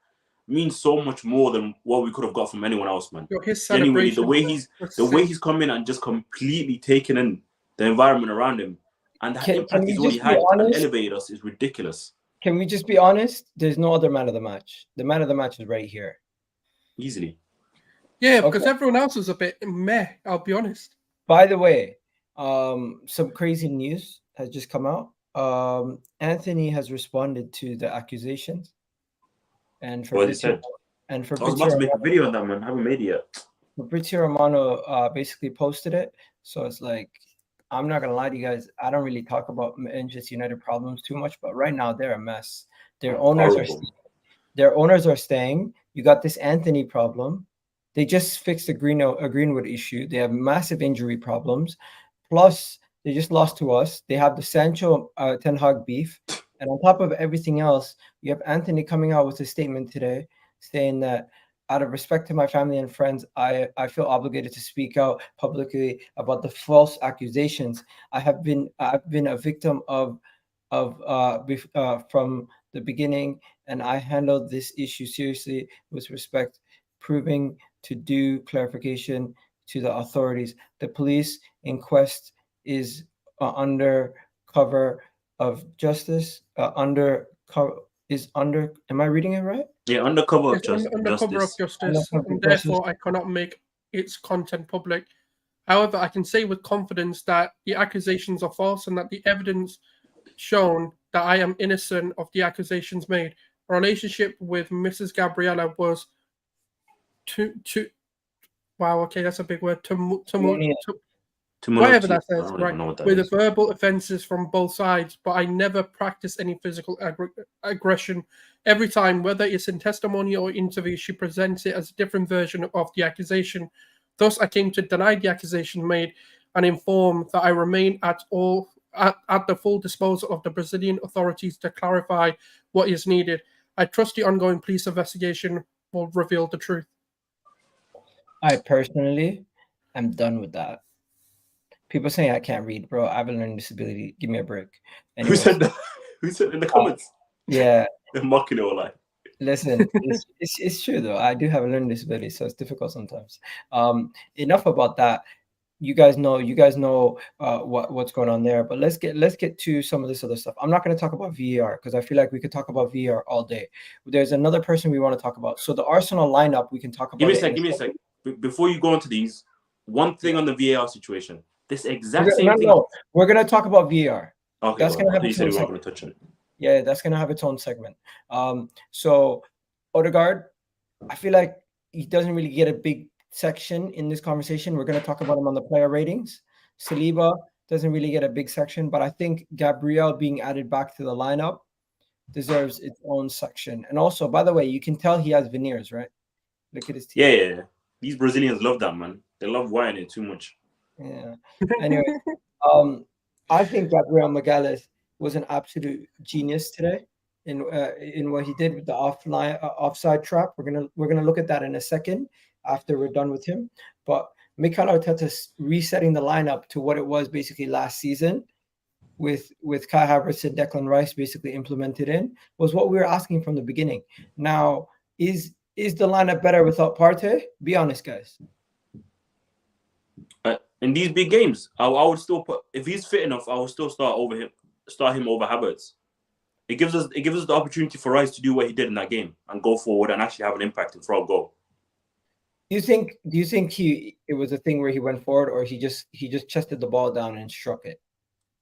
Speaker 2: means so much more than what we could have got from anyone else, man.
Speaker 1: His
Speaker 2: genuinely, the way he's come in and just completely taken in the environment around him and the impact he's already had and elevated us is ridiculous.
Speaker 3: Can we just be honest? There's no other man of the match. The man of the match is right here.
Speaker 2: Easily.
Speaker 1: Yeah, because everyone else was a bit meh, I'll be honest.
Speaker 3: By the way, some crazy news has just come out. Anthony has responded to the accusations. And for
Speaker 2: what he said.
Speaker 3: And for
Speaker 2: I was about to make a video on that, man. I haven't made it yet.
Speaker 3: Fabrizio Romano basically posted it. So it's like, I'm not going to lie to you guys. I don't really talk about Manchester United problems too much, but right now they're a mess. Their owners are staying. You got this Anthony problem. They just fixed the Greenwood issue. They have massive injury problems. Plus, they just lost to us. They have the Sancho Ten Hag beef. And on top of everything else, you have Anthony coming out with a statement today saying that out of respect to my family and friends, I feel obligated to speak out publicly about the false accusations. I've been a victim of from the beginning, and I handled this issue seriously with respect, proving to do clarification to the authorities. The police inquest is under cover of justice. Am I reading it right?
Speaker 2: Yeah, under cover of
Speaker 1: It's under cover of justice, and therefore I cannot make its content public. However, I can say with confidence that the accusations are false and that the evidence shown that I am innocent of the accusations made. A relationship with Mrs. Gabriella was wow, okay, that's a big word. Whatever that says, right? With verbal offences from both sides, but I never practiced any physical aggression. Every time, whether it's in testimony or interview, she presents it as a different version of the accusation. Thus, I came to deny the accusation made and inform that I remain at the full disposal of the Brazilian authorities to clarify what is needed. I trust the ongoing police investigation will reveal the truth.
Speaker 3: I personally am done with that. People saying I can't read, bro. I have a learning disability. Give me a break.
Speaker 2: Anyways. Who said that? Who said in the comments?
Speaker 3: Yeah.
Speaker 2: They're mocking it all like.
Speaker 3: Listen, it's true though. I do have a learning disability, so it's difficult sometimes. Enough about that. You guys know what's going on there. But let's get to some of this other stuff. I'm not going to talk about VAR because I feel like we could talk about VAR all day. There's another person we want to talk about. So the Arsenal lineup, we can talk about.
Speaker 2: Give me a sec. Before you go into these, one thing on the VAR situation. This exact same thing.
Speaker 3: No, we're going to talk about VAR.
Speaker 2: Okay,
Speaker 3: that's going to have
Speaker 2: its own segment. Touch on it.
Speaker 3: Yeah, that's going to have its own segment. So Odegaard, I feel like he doesn't really get a big section in this conversation. We're going to talk about him on the player ratings. Saliba doesn't really get a big section, but I think Gabriel being added back to the lineup deserves its own section. And also, by the way, you can tell he has veneers, right? Look at his teeth.
Speaker 2: Yeah. These Brazilians love that, man. They love whining it too much.
Speaker 3: Yeah. Anyway, I think Gabriel Magalhaes was an absolute genius today in what he did with the offside trap. We're gonna look at that in a second after we're done with him. But Mikel Arteta resetting the lineup to what it was basically last season, with Kai Havertz and Declan Rice basically implemented in, was what we were asking from the beginning. Now, is the lineup better without Partey? Be honest, guys.
Speaker 2: In these big games, I would still put, if he's fit enough, I would still start him over Havertz. It gives us the opportunity for Rice to do what he did in that game and go forward and actually have an impact and throw a goal.
Speaker 3: Do you think it was a thing where he went forward, or he just chested the ball down and struck it?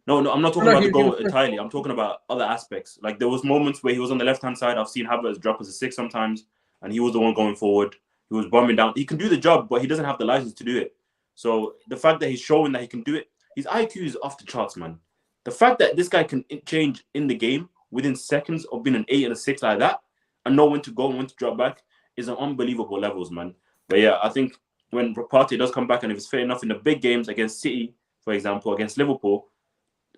Speaker 2: No, I'm not talking about the goal entirely. I'm talking about other aspects. Like there was moments where he was on the left-hand side. I've seen Havertz drop as a 6 sometimes, and he was the one going forward. He was bombing down. He can do the job, but he doesn't have the license to do it. So the fact that he's showing that he can do it, his IQ is off the charts, man. The fact that this guy can change in the game within seconds of being an 8 and a 6 like that and know when to go and when to drop back is an unbelievable levels, man. But yeah, I think when Partey does come back and if he's fit enough in the big games against City, for example, against Liverpool,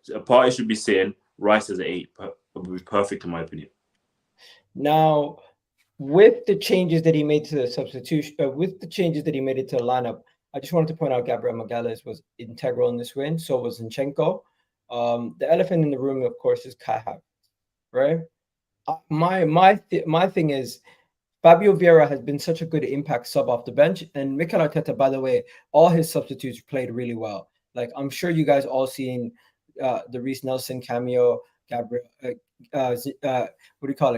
Speaker 2: Partey should be saying Rice as an 8. It would be perfect in my opinion.
Speaker 3: Now, with the changes that he made to the substitution, with the changes that he made it to the lineup, I just wanted to point out Gabriel Magalhaes was integral in this win. So was Zinchenko. The elephant in the room, of course, is Kai Havertz, right? My thing is Fabio Vieira has been such a good impact sub off the bench, and Mikel Arteta, by the way, all his substitutes played really well. Like I'm sure you guys all seen the Reece Nelson cameo. Gabriel,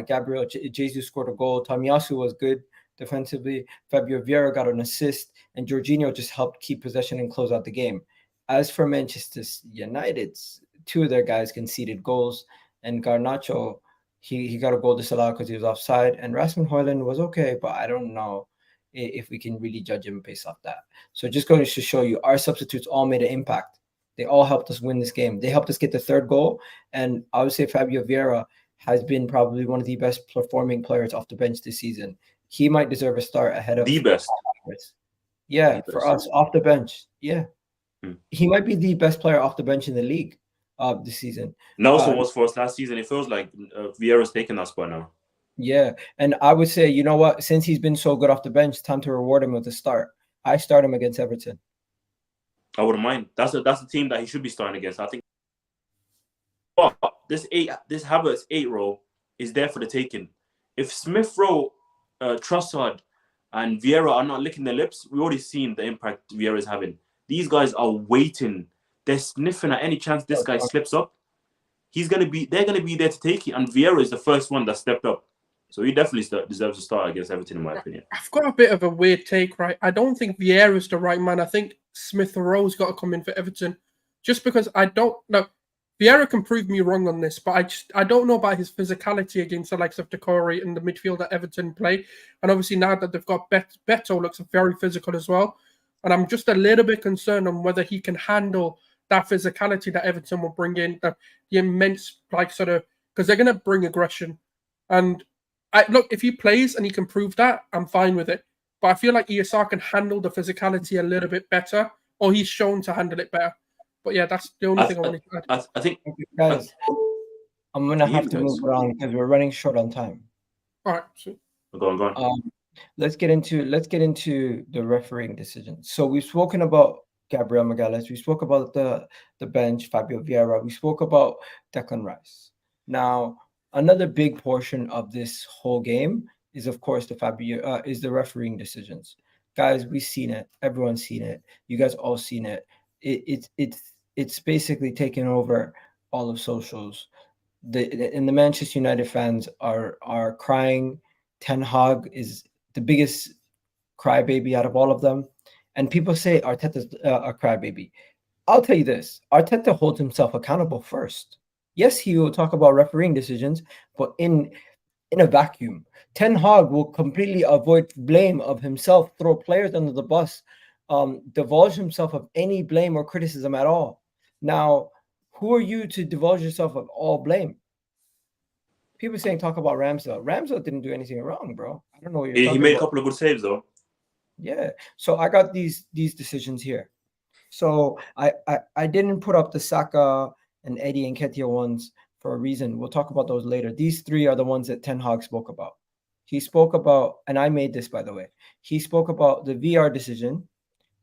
Speaker 3: Gabriel Jesus scored a goal. Tomiyasu was good defensively. Fabio Vieira got an assist, and Jorginho just helped keep possession and close out the game. As for Manchester United, 2 of their guys conceded goals, and Garnacho, he got a goal disallowed because he was offside, and Rasmus Højlund was okay, but I don't know if we can really judge him based off that. So just going to show you, our substitutes all made an impact. They all helped us win this game. They helped us get the 3rd goal, and I would say Fabio Vieira has been probably one of the best performing players off the bench this season. He might deserve a start ahead of
Speaker 2: the best.
Speaker 3: Havertz. Yeah,
Speaker 2: He
Speaker 3: for
Speaker 2: does.
Speaker 3: us off the bench. Yeah,
Speaker 2: Hmm.
Speaker 3: he might be the best player off the bench in the league this season.
Speaker 2: Nelson was for us last season. It feels like Vieira's taking that spot now.
Speaker 3: Yeah, and I would say, you know what? Since he's been so good off the bench, time to reward him with a start. I start him against Everton.
Speaker 2: I wouldn't mind. That's the team that he should be starting against. I think. But this Havertz 8 role is there for the taking. If Smith Rowe, Trossard, and Vieira are not licking their lips, we've already seen the impact Vieira is having. These guys are waiting. They're sniffing at any chance this guy slips up. They're gonna be there to take it. And Vieira is the first one that stepped up. So he definitely deserves to start against Everton, in my opinion.
Speaker 1: I've got a bit of a weird take, right? I don't think Vieira's the right man. I think Smith Rowe's got to come in for Everton. Just because I don't know. Vieira can prove me wrong on this, but I don't know about his physicality against the likes of Decore and the midfield that Everton play. And obviously now that they've got Beto looks very physical as well. And I'm just a little bit concerned on whether he can handle that physicality that Everton will bring in, the immense, because they're going to bring aggression. And look, if he plays and he can prove that, I'm fine with it. But I feel like ESR can handle the physicality a little bit better, or he's shown to handle it better. But yeah, that's the only thing I wanted to add.
Speaker 2: I think,
Speaker 3: guys, I'm gonna have to move on because we're running short on time.
Speaker 1: All right, so.
Speaker 2: Go on.
Speaker 3: Let's get into the refereeing decision. So we've spoken about Gabriel Magalhaes. We spoke about the bench, Fabio Vieira. We spoke about Declan Rice. Now, another big portion of this whole game is, of course, the refereeing decisions. Guys, we've seen it. Everyone's seen it. You guys all seen it. It's basically taken over all of socials. The Manchester United fans are crying. Ten Hag is the biggest crybaby out of all of them. And people say Arteta's a crybaby. I'll tell you this. Arteta holds himself accountable first. Yes, he will talk about refereeing decisions, but in a vacuum. Ten Hag will completely avoid blame of himself, throw players under the bus, divulge himself of any blame or criticism at all. Now, who are you to divulge yourself of all blame? People saying talk about Ramsdale. Ramsdale didn't do anything wrong, bro. I don't know what you're talking about.
Speaker 2: He made a couple of good saves, though.
Speaker 3: Yeah. So I got these decisions here. So I didn't put up the Saka and Eddie Nketiah ones for a reason. We'll talk about those later. These three are the ones that Ten Hag spoke about. He spoke about, and I made this, by the way. He spoke about the VR decision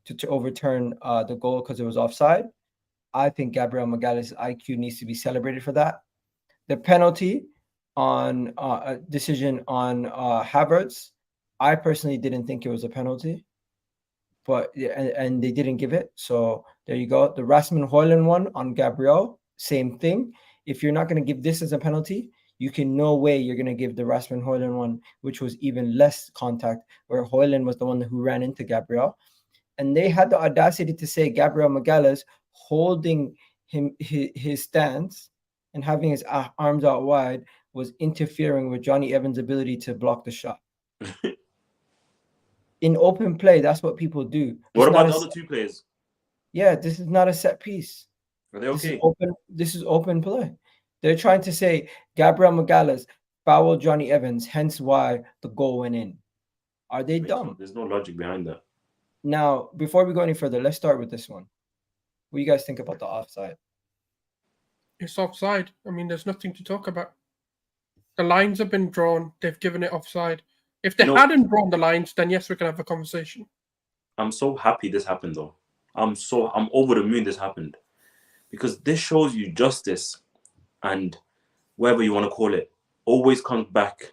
Speaker 3: to overturn the goal because it was offside. I think Gabriel Magalhaes' IQ needs to be celebrated for that. The penalty on a decision on Havertz, I personally didn't think it was a penalty, but and they didn't give it. So there you go. The Rasmus Højlund one on Gabriel, same thing. If you're not going to give this as a penalty, you can no way you're going to give the Rasmus Højlund one, which was even less contact, where Højlund was the one who ran into Gabriel. And they had the audacity to say Gabriel Magalhaes holding his stance and having his arms out wide was interfering with Johnny Evans' ability to block the shot. In open play, that's what people do.
Speaker 2: What about the other two players?
Speaker 3: Yeah, this is not a set piece.
Speaker 2: Are they okay?
Speaker 3: This is open play. They're trying to say Gabriel Magalhaes fouled Johnny Evans, hence why the goal went in. Are they dumb?
Speaker 2: There's no logic behind that.
Speaker 3: Now, before we go any further, let's start with this one. What do you guys think about the offside?
Speaker 1: It's offside. I mean, there's nothing to talk about. The lines have been drawn. They've given it offside. If they hadn't drawn the lines, then yes, we can have a conversation.
Speaker 2: I'm so happy this happened, though. I'm over the moon this happened. Because this shows you justice and whatever you want to call it always comes back.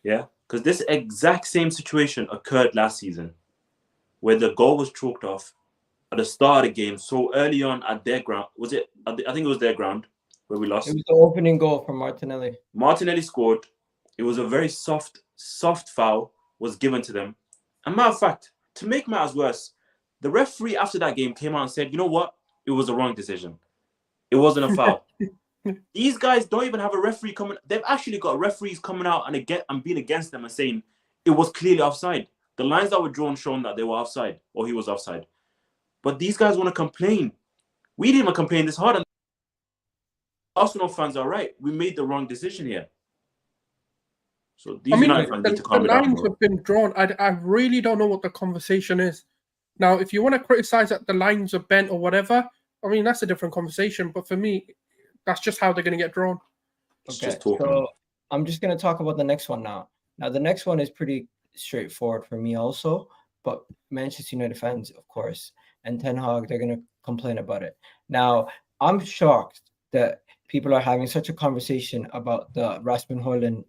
Speaker 2: Yeah? Because this exact same situation occurred last season where the goal was chalked off at the start of the game so early on at their ground. Was it? I think it was their ground where we lost.
Speaker 3: It was the opening goal from Martinelli.
Speaker 2: Martinelli scored. It was a very soft foul was given to them. And matter of fact, to make matters worse, the referee after that game came out and said, you know what? It was a wrong decision. It wasn't a foul. These guys don't even have a referee coming. They've actually got referees coming out and being against them and saying it was clearly offside. The lines that were drawn showing that they were offside or he was offside. But these guys want to complain. We didn't even complain this hard. And Arsenal fans are right. We made the wrong decision here. So these
Speaker 1: I mean,
Speaker 2: United fans need to
Speaker 1: the
Speaker 2: calm it down,
Speaker 1: lines
Speaker 2: bro.
Speaker 1: have been drawn. I really don't know what the conversation is. Now, if you want to criticize that the lines are bent or whatever, I mean, that's a different conversation. But for me, that's just how they're going to get drawn.
Speaker 2: It's
Speaker 3: Okay,
Speaker 2: just talking.
Speaker 3: so I'm just going to talk about the next one now. Now, the next one is pretty straightforward for me also, but Manchester United fans, of course, and Ten Hag, they're going to complain about it. Now, I'm shocked that people are having such a conversation about the Rasmus Højlund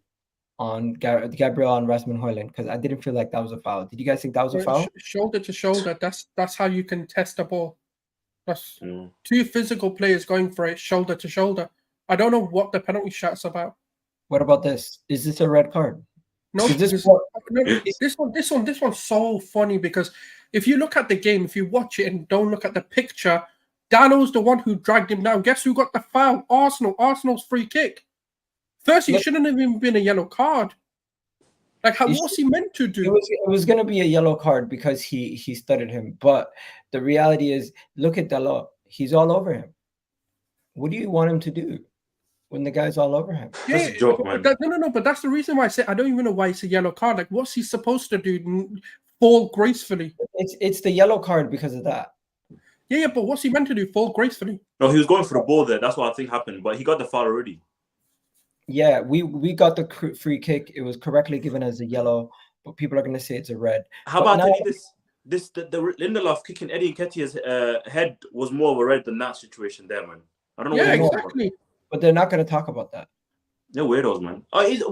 Speaker 3: on Gabriel on Rasmus Højlund, because I didn't feel like that was a foul. Did you guys think that was a foul?
Speaker 1: Shoulder to shoulder. That's how you can test a ball. That's two physical players going for it, shoulder to shoulder. I don't know what the penalty shot's about.
Speaker 3: What about this? Is this a red card?
Speaker 1: No,
Speaker 3: Is
Speaker 1: this one's so funny because if you look at the game, if you watch it and don't look at the picture, Dano's the one who dragged him down. Guess who got the foul? Arsenal's free kick. First, it shouldn't have even been a yellow card. Like, what's he meant to do?
Speaker 3: It was going to be a yellow card because he studded him. But the reality is, look at Dalot. He's all over him. What do you want him to do when the guy's all over him?
Speaker 2: That's a joke, man.
Speaker 1: No, but that's the reason why I say I don't even know why it's a yellow card. Like, what's he supposed to do? Fall gracefully?
Speaker 3: It's the yellow card because of that.
Speaker 1: Yeah, but what's he meant to do? Fall gracefully?
Speaker 2: No, he was going for the ball there. That's what I think happened. But he got the foul already.
Speaker 3: Yeah, we got the free kick. It was correctly given as a yellow, but people are going to say it's a red.
Speaker 2: How about the Lindelof kicking Eddie Nketiah's head was more of a red than that situation there, man. I don't know.
Speaker 1: Yeah, exactly.
Speaker 3: But they're not going to talk about that.
Speaker 2: They're weirdos, man.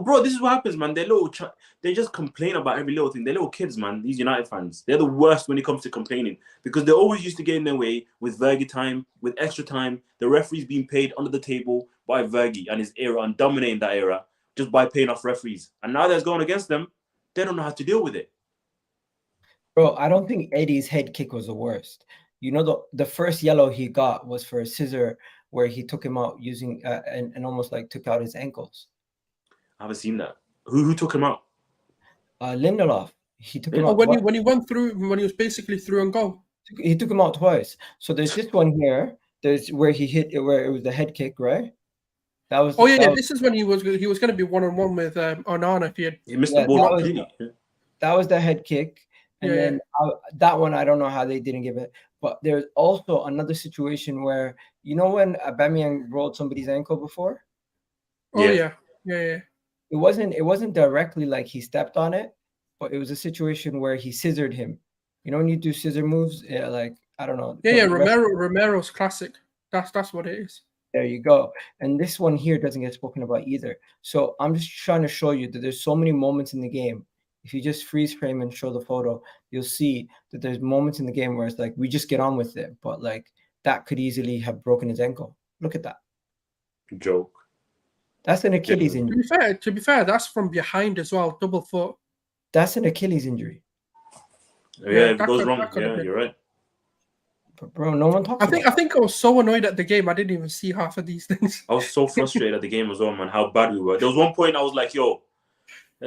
Speaker 2: Bro, this is what happens, man. They just complain about every little thing. They're little kids, man. These United fans, they're the worst when it comes to complaining because they're always used to getting their way with Vergi time, with extra time. The referees being paid under the table by Vergi and his era and dominating that era just by paying off referees. And now that's going against them. They don't know how to deal with it.
Speaker 3: Bro, I don't think Eddie's head kick was the worst. You know, the first yellow he got was for a scissor where he took him out using and almost like took out his ankles.
Speaker 2: I haven't seen that. Who took him out?
Speaker 3: Lindelof. He took him out
Speaker 1: when he went through, when he was basically through and goal.
Speaker 3: He took him out twice. So there's this one here. There's where he hit where it was the head kick, right? That was.
Speaker 1: Oh yeah. This is when he was going to be 1-on-1 with Onana if
Speaker 2: he missed the ball completely.
Speaker 3: That was the head kick, and then that one I don't know how they didn't give it. But there's also another situation where you know when Aubameyang rolled somebody's ankle before.
Speaker 1: Oh yeah.
Speaker 3: It wasn't directly like he stepped on it, but it was a situation where he scissored him. You know when you do scissor moves, like I don't know.
Speaker 1: Yeah. Romero's classic. That's what it is.
Speaker 3: There you go. And this one here doesn't get spoken about either. So I'm just trying to show you that there's so many moments in the game. If you just freeze frame and show the photo, you'll see that there's moments in the game where it's like we just get on with it, but like that could easily have broken his ankle. Look at that.
Speaker 2: Joke.
Speaker 3: That's an Achilles injury.
Speaker 1: To be fair, that's from behind as well, double foot.
Speaker 3: That's an Achilles injury.
Speaker 2: Yeah, if it goes wrong. Yeah, you're right.
Speaker 3: But bro, no one talks.
Speaker 1: I think I was so annoyed at the game, I didn't even see half of these things.
Speaker 2: I was so frustrated at the game as well, man. How bad we were. There was one point I was like, "Yo,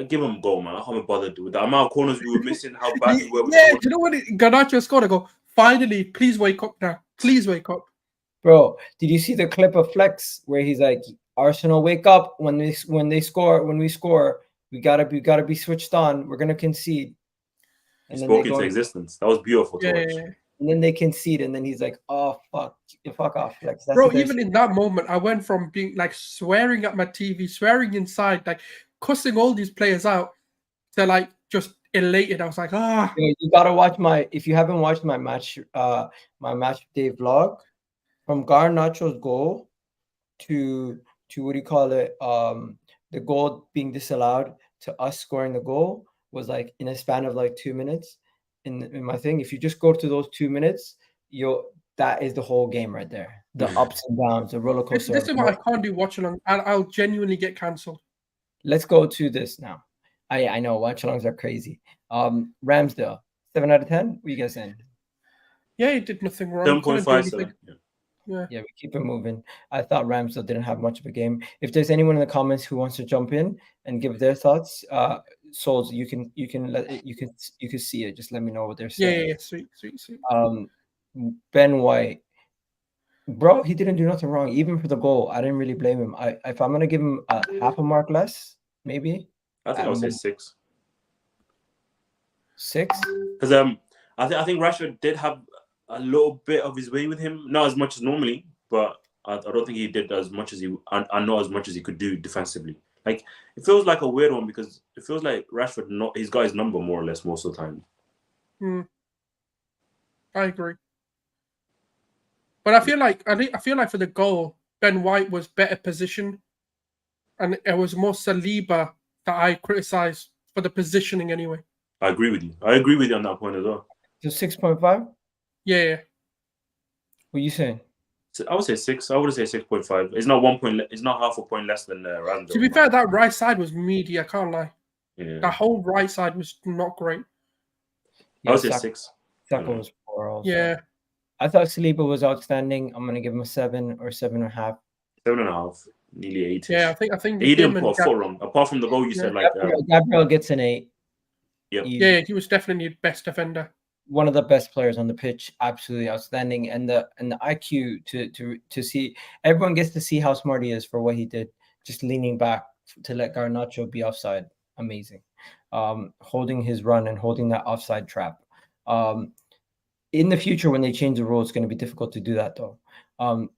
Speaker 2: give him a goal, man. I can't be bothered with the amount of corners we were missing. How bad we were."
Speaker 1: Yeah, you know when Garnacho scored, I go, finally, please wake up now. Please wake up.
Speaker 3: Bro, did you see the clip of Flex where he's like, Arsenal, wake up when we score, we gotta be switched on. We're gonna concede.
Speaker 2: And he spoke into existence. That was beautiful to watch.
Speaker 1: Yeah.
Speaker 3: And then they concede, and then he's like, "Oh fuck off, Flex."
Speaker 1: Bro, even in that moment, I went from being like swearing at my TV, swearing inside, like cussing all these players out, to like just elated. I was like,
Speaker 3: You gotta watch if you haven't watched my match day vlog, from Garnacho's goal to what do you call it? The goal being disallowed to us scoring the goal was like in a span of like 2 minutes. In my thing, if you just go to those 2 minutes, that is the whole game right there. The ups and downs, the roller coaster.
Speaker 1: This is what I can't do watch along. I'll genuinely get cancelled.
Speaker 3: Let's go to this now. I know watch alongs are crazy. Ramsdale, 7 out of 10. What you guys saying?
Speaker 1: Yeah, he did nothing wrong.
Speaker 2: 7.57.
Speaker 3: Yeah, we keep it moving. I thought Ramsdale didn't have much of a game. If there's anyone in the comments who wants to jump in and give their thoughts, Sulz, you can see it. Just let me know what they're saying.
Speaker 1: Yeah, sweet.
Speaker 3: Ben White, bro, he didn't do nothing wrong. Even for the goal, I didn't really blame him. If I'm gonna give him a half a mark less, maybe.
Speaker 2: I think I would say 6.
Speaker 3: 6?
Speaker 2: Because I think Rashford did have a little bit of his way with him, not as much as normally, but I don't think he did as much as I know as much as he could do defensively. Like, it feels like a weird one because it feels like Rashford, he's got his number more or less most of the time.
Speaker 1: I agree. But I feel like for the goal, Ben White was better positioned, and it was more Saliba that I criticised for the positioning anyway.
Speaker 2: I agree with you. I agree with you on that point as well.
Speaker 3: So 6.5?
Speaker 1: Yeah.
Speaker 3: What are you saying?
Speaker 2: I would say 6. I would say 6.5. It's not 1 point. It's not half a point less than Randall.
Speaker 1: To be fair, that right side was meaty. I can't lie.
Speaker 2: Yeah.
Speaker 1: That whole right side was not great.
Speaker 2: I would say 6.
Speaker 3: Saka was poor also.
Speaker 1: Yeah.
Speaker 3: I thought Saliba was outstanding. I'm gonna give him a 7 or 7.5.
Speaker 2: 7.5, nearly 8.
Speaker 1: Yeah, I think
Speaker 2: he didn't put a foot wrong. Apart from the goal, you said like
Speaker 3: Gabriel gets an 8.
Speaker 2: Yep.
Speaker 1: Yeah, he was definitely the best defender.
Speaker 3: One of the best players on the pitch, absolutely outstanding, and the IQ to see everyone gets to see how smart he is for what he did, just leaning back to let Garnacho be offside, amazing, holding his run and holding that offside trap. In the future, when they change the rules, it's going to be difficult to do that though.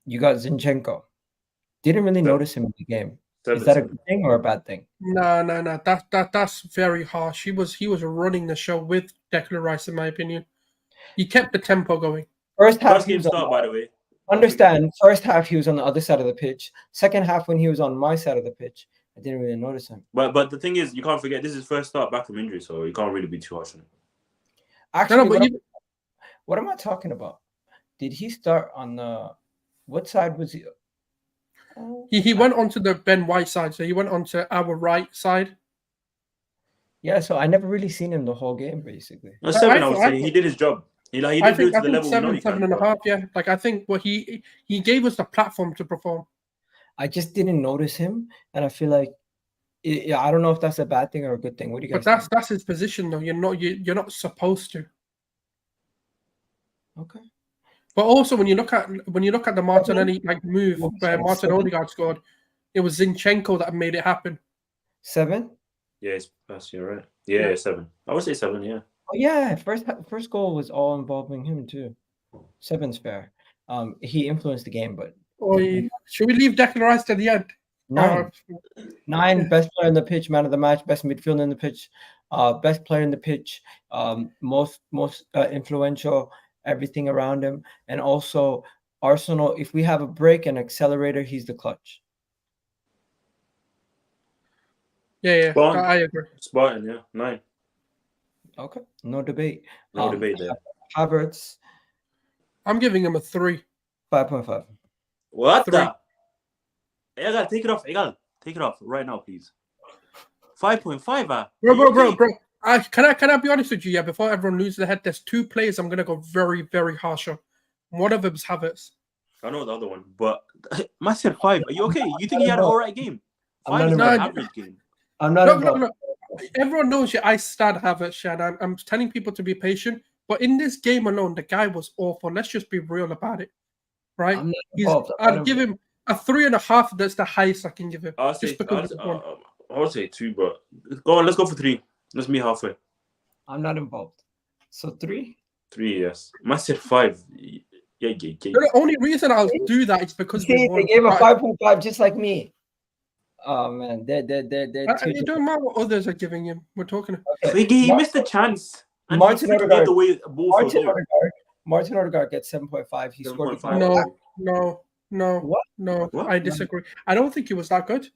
Speaker 3: You got Zinchenko, didn't really notice him in the game. Is that a good thing or a bad thing?
Speaker 1: No. That's very harsh. He was running the show with Declan Rice, in my opinion. He kept the tempo going.
Speaker 3: First
Speaker 2: game start, by the way.
Speaker 3: Understand? First half he was on the other side of the pitch. Second half, when he was on my side of the pitch, I didn't really notice him.
Speaker 2: But the thing is, you can't forget this is first start back from injury, so you can't really be too harsh on him.
Speaker 3: Actually, what am I talking about? Did he start on the what side was he?
Speaker 1: He went onto the Ben White side, so he went onto our right side.
Speaker 3: Yeah, so I never really seen him the whole game, basically.
Speaker 2: No, 7, I would say. He did his job. He didn't do it to the level
Speaker 1: 7.5, yeah. Like, I think he gave us the platform to perform.
Speaker 3: I just didn't notice him, and I feel like I don't know if that's a bad thing or a good thing. What do you guys think?
Speaker 1: That's his position, though. You're not supposed to.
Speaker 3: Okay.
Speaker 1: But also, when you look at the Martinelli move where Martin Odegaard scored, it was Zinchenko that made it happen.
Speaker 3: 7?
Speaker 2: Yeah, you're right. Yeah, 7. I would say 7. Yeah.
Speaker 3: Oh yeah, first goal was all involving him too. 7's fair. He influenced the game, but
Speaker 1: should we leave Declan Rice to the end?
Speaker 3: 9, best player in the pitch, man of the match, best midfielder in the pitch, best player in the pitch, most influential. Everything around him, and also Arsenal. If we have a break and accelerator, he's the clutch.
Speaker 1: Yeah, I agree.
Speaker 2: Spartan, yeah, 9.
Speaker 3: Okay, no debate.
Speaker 2: No debate there.
Speaker 3: Havertz,
Speaker 1: I'm giving him a 3.
Speaker 3: 5.5.
Speaker 2: What 3. Egal, take it off. Egal, take it off right now, please. 5.5.
Speaker 1: Bro. Can I be honest with you? Yeah, before everyone loses their head, there's 2 players I'm gonna go very, very harsh on. One of them is Havertz.
Speaker 2: I know the other one, but I said 5. Are you okay? You think he had an alright game? 5 is not an average game.
Speaker 3: I'm not.
Speaker 1: No. Everyone knows I stand Havertz, and I'm telling people to be patient. But in this game alone, the guy was awful. Let's just be real about it, right? I'd give him a 3.5. That's the highest I can give him.
Speaker 2: I would say 2, but go on. Let's go for 3. Let's meet halfway.
Speaker 3: I'm not involved. So 3?
Speaker 2: 3, yes. I said 5. Yeah.
Speaker 1: The only reason I'll do that is because
Speaker 3: they gave a 5.5 just like me. Oh man, they're
Speaker 1: it doesn't matter what others are giving him. We're talking.
Speaker 2: Okay. He missed a chance. And
Speaker 3: Martin Odegaard. Martin Odegaard gets 7.5. He scored
Speaker 1: 5. No.
Speaker 3: What?
Speaker 1: I disagree. I don't think he was that good.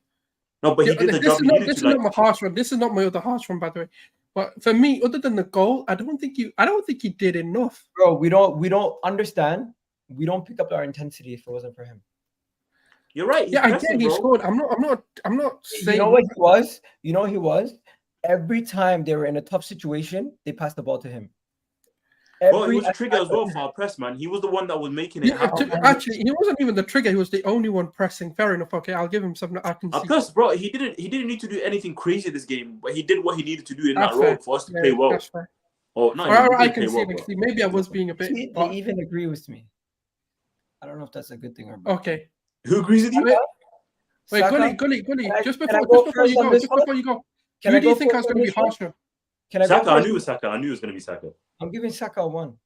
Speaker 2: No, but he did the job.
Speaker 1: This is not my harsh one. This is not my other harsh one, by the way. But for me, other than the goal, I don't think he did enough.
Speaker 3: Bro, we don't understand. We don't pick up our intensity if it wasn't for him.
Speaker 2: You're right.
Speaker 1: Yeah, I get he scored. I'm not saying.
Speaker 3: You know what he was? He was? Every time they were in a tough situation, they passed the ball to him.
Speaker 2: Well, he was a trigger as well for our press, man. He was the one that was making it happen.
Speaker 1: Actually, he wasn't even the trigger. He was the only one pressing. Fair enough. Okay, I'll give him something I can see.
Speaker 2: Plus, bro, he didn't need to do anything crazy this game, but he did what he needed to do in that role for us to play well.
Speaker 1: That's fair.
Speaker 2: Oh, no,
Speaker 1: I can see. Maybe I was being a bit.
Speaker 3: They even agree with me. I don't know if that's a good thing or bad.
Speaker 1: Okay.
Speaker 2: Who agrees with you?
Speaker 1: Wait, Gully. Just before you go. Who do you think I was going to be harsher?
Speaker 2: Saka, I knew it was Saka. I knew it was going to be Saka.
Speaker 3: I'm giving Saka a 1.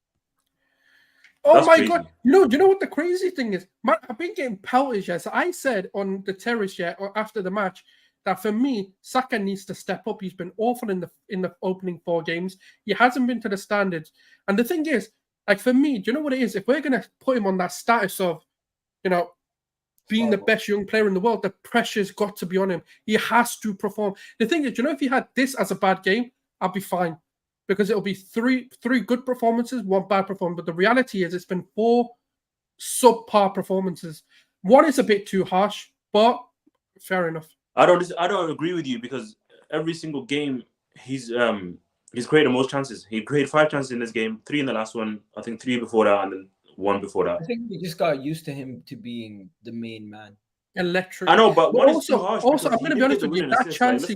Speaker 1: Oh
Speaker 2: That's
Speaker 1: my
Speaker 2: crazy.
Speaker 1: God. Do you know what the crazy thing is? Man, I've been getting pelted, yeah. So I said on the terrace, yeah, or after the match, that for me, Saka needs to step up. He's been awful in the opening 4 games. He hasn't been to the standards. And the thing is, like for me, do you know what it is? If we're going to put him on that status of, being the best young player in the world, the pressure's got to be on him. He has to perform. The thing is, if he had this as a bad game, I'll be fine. Because it'll be three good performances, 1 bad performance. But the reality is it's been 4 subpar performances. 1 is a bit too harsh, but fair enough.
Speaker 2: I don't agree with you because every single game he's created the most chances. He created 5 chances in this game, 3 in the last one, I think 3 before that, and then 1 before that.
Speaker 3: I think we just got used to him to being the main man.
Speaker 1: Electric.
Speaker 2: I know, but 1 is too harsh.
Speaker 1: Also, I'm going to be honest with you. That chance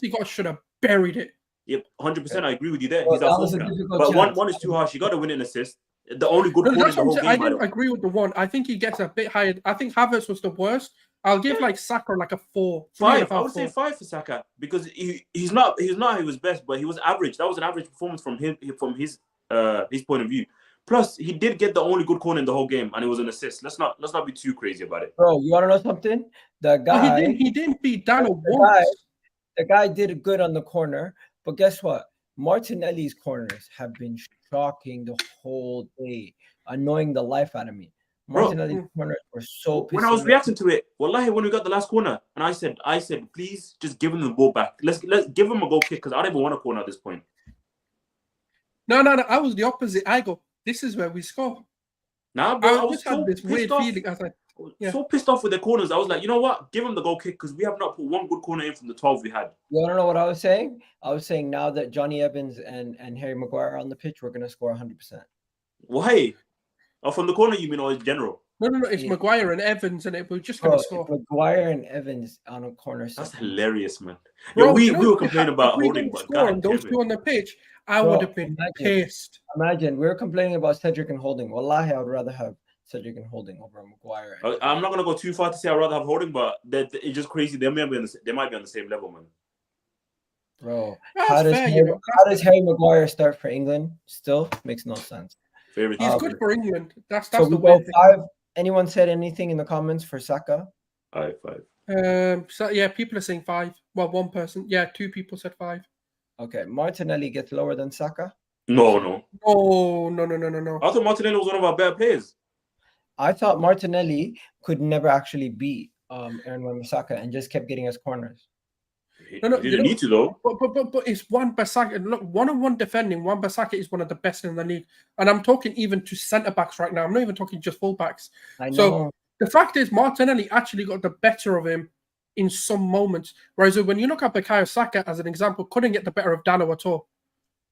Speaker 1: he got should have buried it.
Speaker 2: Yep, 100%. I agree with you there.
Speaker 3: Well,
Speaker 2: he's our fullback. But one is too harsh. You got to win an assist. The only good corner in the whole game.
Speaker 1: I don't agree with the 1. I think he gets a bit higher. I think Havertz was the worst. I'll give Saka like a 4.
Speaker 2: 5. I would say 5 for Saka because he's not he was best, but he was average. That was an average performance from his point of view. Plus, he did get the only good corner in the whole game, and it was an assist. Let's not be too crazy about it.
Speaker 3: Bro, you want to know something? The guy
Speaker 1: he didn't beat Dalo once.
Speaker 3: The guy did good on the corner, but guess what? Martinelli's corners have been shocking the whole day, annoying the life out of me. Martinelli's corners were so pissed.
Speaker 2: When I was reacting to it, wallahi, when we got the last corner, and I said, please just give him the ball back. Let's give him a goal kick because I don't even want a corner at this point.
Speaker 1: No. I was the opposite. I go, this is where we score.
Speaker 2: Nah, bro, I
Speaker 1: was so this weird feeling. I was like,
Speaker 2: so pissed off with the corners. I was like, you know what? Give him the goal kick because we have not put 1 good corner in from the 12 we had.
Speaker 3: You want to know what I was saying? I was saying now that Johnny Evans and Harry Maguire are on the pitch, we're going to score 100%.
Speaker 2: Why? Oh, from the corner, you mean, or in general?
Speaker 1: No. It's Maguire and Evans, and we're just going to score.
Speaker 3: Maguire and Evans on a corner.
Speaker 2: That's hilarious, man.
Speaker 1: Bro,
Speaker 2: we were complaining about holding, but God,
Speaker 1: those 2 on the pitch, I would have been pissed.
Speaker 3: Imagine we were complaining about Cedric and Holding. Wallahi, I would rather have Cedric and Holding over Maguire.
Speaker 2: I'm not gonna go too far to say I'd rather have Holding, but it's just crazy. They might be on the same level, man.
Speaker 3: Bro, how does Harry Maguire start for England? Still makes no sense.
Speaker 1: He's good for England. That's
Speaker 3: so
Speaker 1: the
Speaker 3: we go 5. Anyone said anything in the comments for Saka?
Speaker 2: 5.
Speaker 1: So yeah, people are saying 5. Well, 1 person. Yeah, 2 people said 5.
Speaker 3: Okay, Martinelli gets lower than Saka?
Speaker 2: No.
Speaker 1: Oh, no.
Speaker 2: I thought Martinelli was one of our better players.
Speaker 3: I thought Martinelli could never actually beat Aaron Wan-Bissaka and just kept getting us corners.
Speaker 2: He didn't need to though.
Speaker 1: But it's Wan-Bissaka. Look, 1-on-1 defending. Wan-Bissaka is one of the best in the league, and I'm talking even to centre backs right now. I'm not even talking just full backs.
Speaker 3: I know.
Speaker 1: So the fact is, Martinelli actually got the better of him in some moments. Whereas when you look at Bukayo Saka as an example, couldn't get the better of Dalo at all,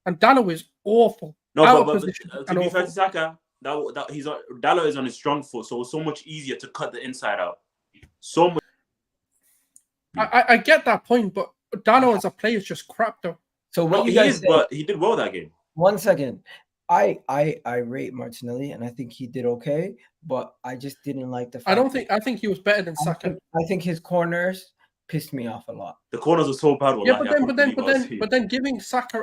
Speaker 1: and Dalo is awful.
Speaker 2: No, but to be fair to Saka, Dalo is on his strong foot, so it's so much easier to cut the inside out. So much.
Speaker 1: I get that point, but Dalo as a player is just crap though.
Speaker 3: So what you guys say,
Speaker 2: but he did well that game.
Speaker 3: 1 second. I rate Martinelli and I think he did okay, but I just didn't like the fact
Speaker 1: I think he was better than Saka.
Speaker 3: I think his corners pissed me off a lot.
Speaker 2: The corners are so bad.
Speaker 1: Yeah, but then giving Saka,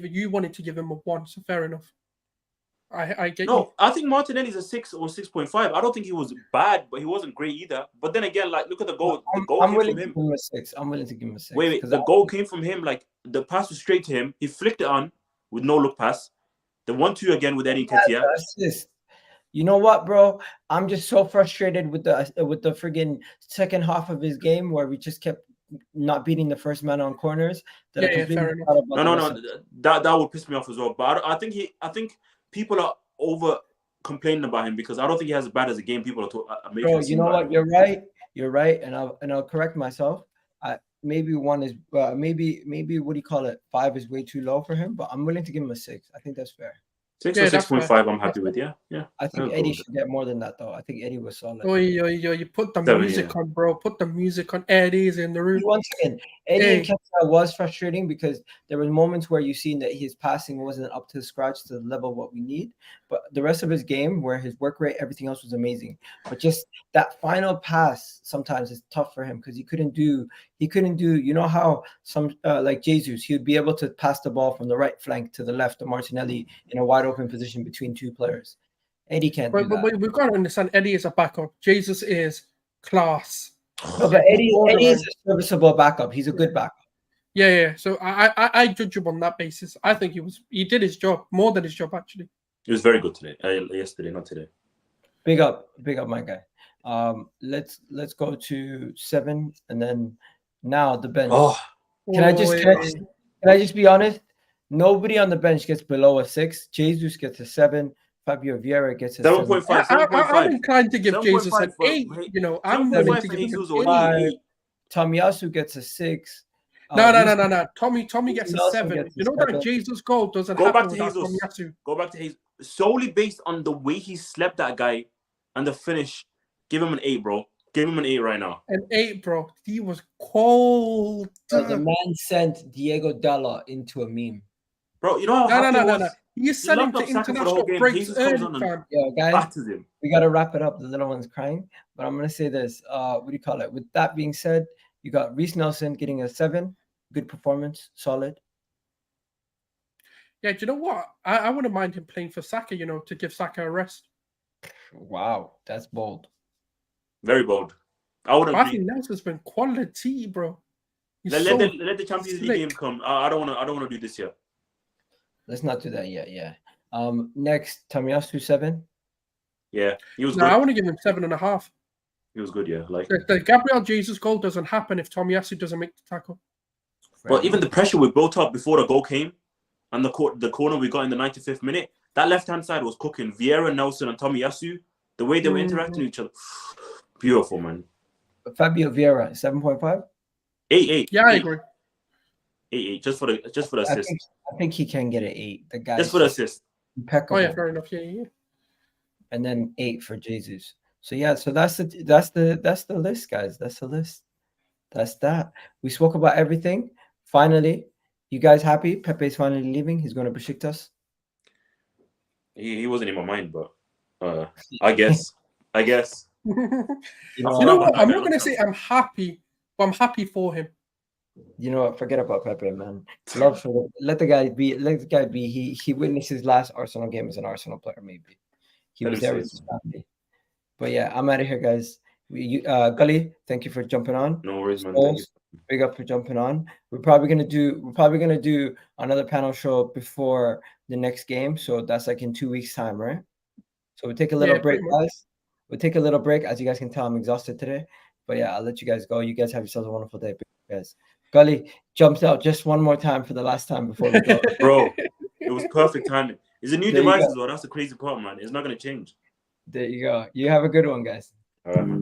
Speaker 1: you wanted to give him a 1, so fair enough. I get you.
Speaker 2: No, I think Martinelli's a 6 or 6.5. I don't think he was bad, but he wasn't great either. But then again, like, look at the goal. The goal
Speaker 3: I'm
Speaker 2: came
Speaker 3: willing
Speaker 2: from him.
Speaker 3: to give him a 6. I'm willing to give him a 6.
Speaker 2: Wait. The goal came from him. Like, the pass was straight to him. He flicked it on with no look pass. The 1-2 again with Eddie Nketiah.
Speaker 3: You know what, bro? I'm just so frustrated with the friggin' second half of his game where we just kept not beating the first man on corners.
Speaker 1: Fair enough.
Speaker 2: No. That would piss me off as well. But I think people are over complaining about him because I don't think he has as bad as a game people are making.
Speaker 3: Bro, you know what? You're right, and I'll correct myself. Maybe 1 is maybe what do you call it? 5 is way too low for him, but I'm willing to give him a 6. I think that's fair.
Speaker 2: 6 or 6.5, I'm happy with. Yeah.
Speaker 3: I think Eddie should get more than that though. I think Eddie was solid.
Speaker 1: You put the music on, bro. Put the music on. Eddie's in the room.
Speaker 3: Once again, Eddie Nketiah was frustrating because there were moments where you seen that his passing wasn't up to scratch to the level of what we need. but the rest of his game, where his work rate, everything else was amazing. But just that final pass sometimes is tough for him because he couldn't do. You know how some like Jesus, he would be able to pass the ball from the right flank to the left of Martinelli in a wide open position between two players. Eddie can't do that.
Speaker 1: But we've got to understand Eddie is a backup. Jesus is class.
Speaker 3: No, but Eddie is a serviceable backup. He's a good backup.
Speaker 1: Yeah. So I judge him on that basis. I think he did his job, more than his job actually.
Speaker 2: He was very good today. Yesterday, not today.
Speaker 3: Big up, my guy. Let's go to 7, and then now the bench. Can I just be honest? Nobody on the bench gets below a 6. Jesus gets a 7. Fabio Vieira gets a
Speaker 2: 7.5.
Speaker 1: I'm inclined to give Jesus an 8. You know, I'm willing to give him an 8.
Speaker 3: Tomiyasu gets a 6.
Speaker 1: No. Tommy gets a 7. You know that Jesus goal doesn't happen without Tomiyasu.
Speaker 2: Go back to Jesus. Solely based on the way he slept that guy and the finish, give him an 8, bro. Give him an 8 right now.
Speaker 1: An 8, bro. He was cold.
Speaker 3: The man sent Diego Dalla into a meme.
Speaker 2: Bro, you know how
Speaker 1: No. You sent him to international breaks early, fam.
Speaker 3: Yo, guys, we got to wrap it up. The little one's crying. But I'm going to say this. What do you call it? With that being said, you got Reece Nelson getting a 7. Good performance. Solid.
Speaker 1: Yeah, do you know what? I wouldn't mind him playing for Saka, you know, to give Saka a rest.
Speaker 3: Wow, that's bold.
Speaker 2: Very bold. I
Speaker 1: think Nelson's been quality, bro.
Speaker 2: Let the Champions League game come. I don't want to do this yet.
Speaker 3: Let's not do that yet. Yeah. Next, Tomiyasu 7.
Speaker 2: Yeah, he was good.
Speaker 1: I want to give him 7.5.
Speaker 2: He was good. Yeah, like
Speaker 1: the Gabriel Jesus goal doesn't happen if Tomiyasu doesn't make the tackle.
Speaker 2: But even the pressure we built up before the goal came, and the corner we got in the 95th minute, that left-hand side was cooking. Vieira, Nelson, and Tomiyasu, the way they were interacting with each other, beautiful, man.
Speaker 3: Fabio Vieira, 7.5?
Speaker 2: 8.
Speaker 1: Yeah, I agree.
Speaker 2: 8, just for the assist.
Speaker 3: I think he can get an 8. The guy
Speaker 2: just for the assist.
Speaker 3: Impeccable.
Speaker 1: Oh yeah, fair enough. Yeah.
Speaker 3: And then 8 for Jesus. So yeah, so that's the list, guys. That's the list. That's that. We spoke about everything. Finally, you guys happy? Pepe's finally leaving. He's going to Besiktas.
Speaker 2: He wasn't in my mind, but I guess.
Speaker 1: You know what? I'm not going to say I'm happy, but I'm happy for him.
Speaker 3: You know what? Forget about Pepe, man. Let the guy be. He witnessed his last Arsenal game as an Arsenal player. Maybe he was there with his family. But yeah, I'm out of here, guys. Gully, thank you for jumping on.
Speaker 2: No worries, man.
Speaker 3: Big up for jumping on. We're probably gonna do another panel show before the next game, so that's like in 2 weeks' time, right? So we'll take a little break, guys. We'll take a little break. As you guys can tell, I'm exhausted today. But yeah, I'll let you guys go. You guys have yourselves a wonderful day, guys. Gully jumps out just one more time for the last time before we go.
Speaker 2: Bro, it was perfect timing. It's a new device as well. That's the crazy part, man. It's not gonna change.
Speaker 3: There you go. You have a good one, guys.
Speaker 2: All right, man.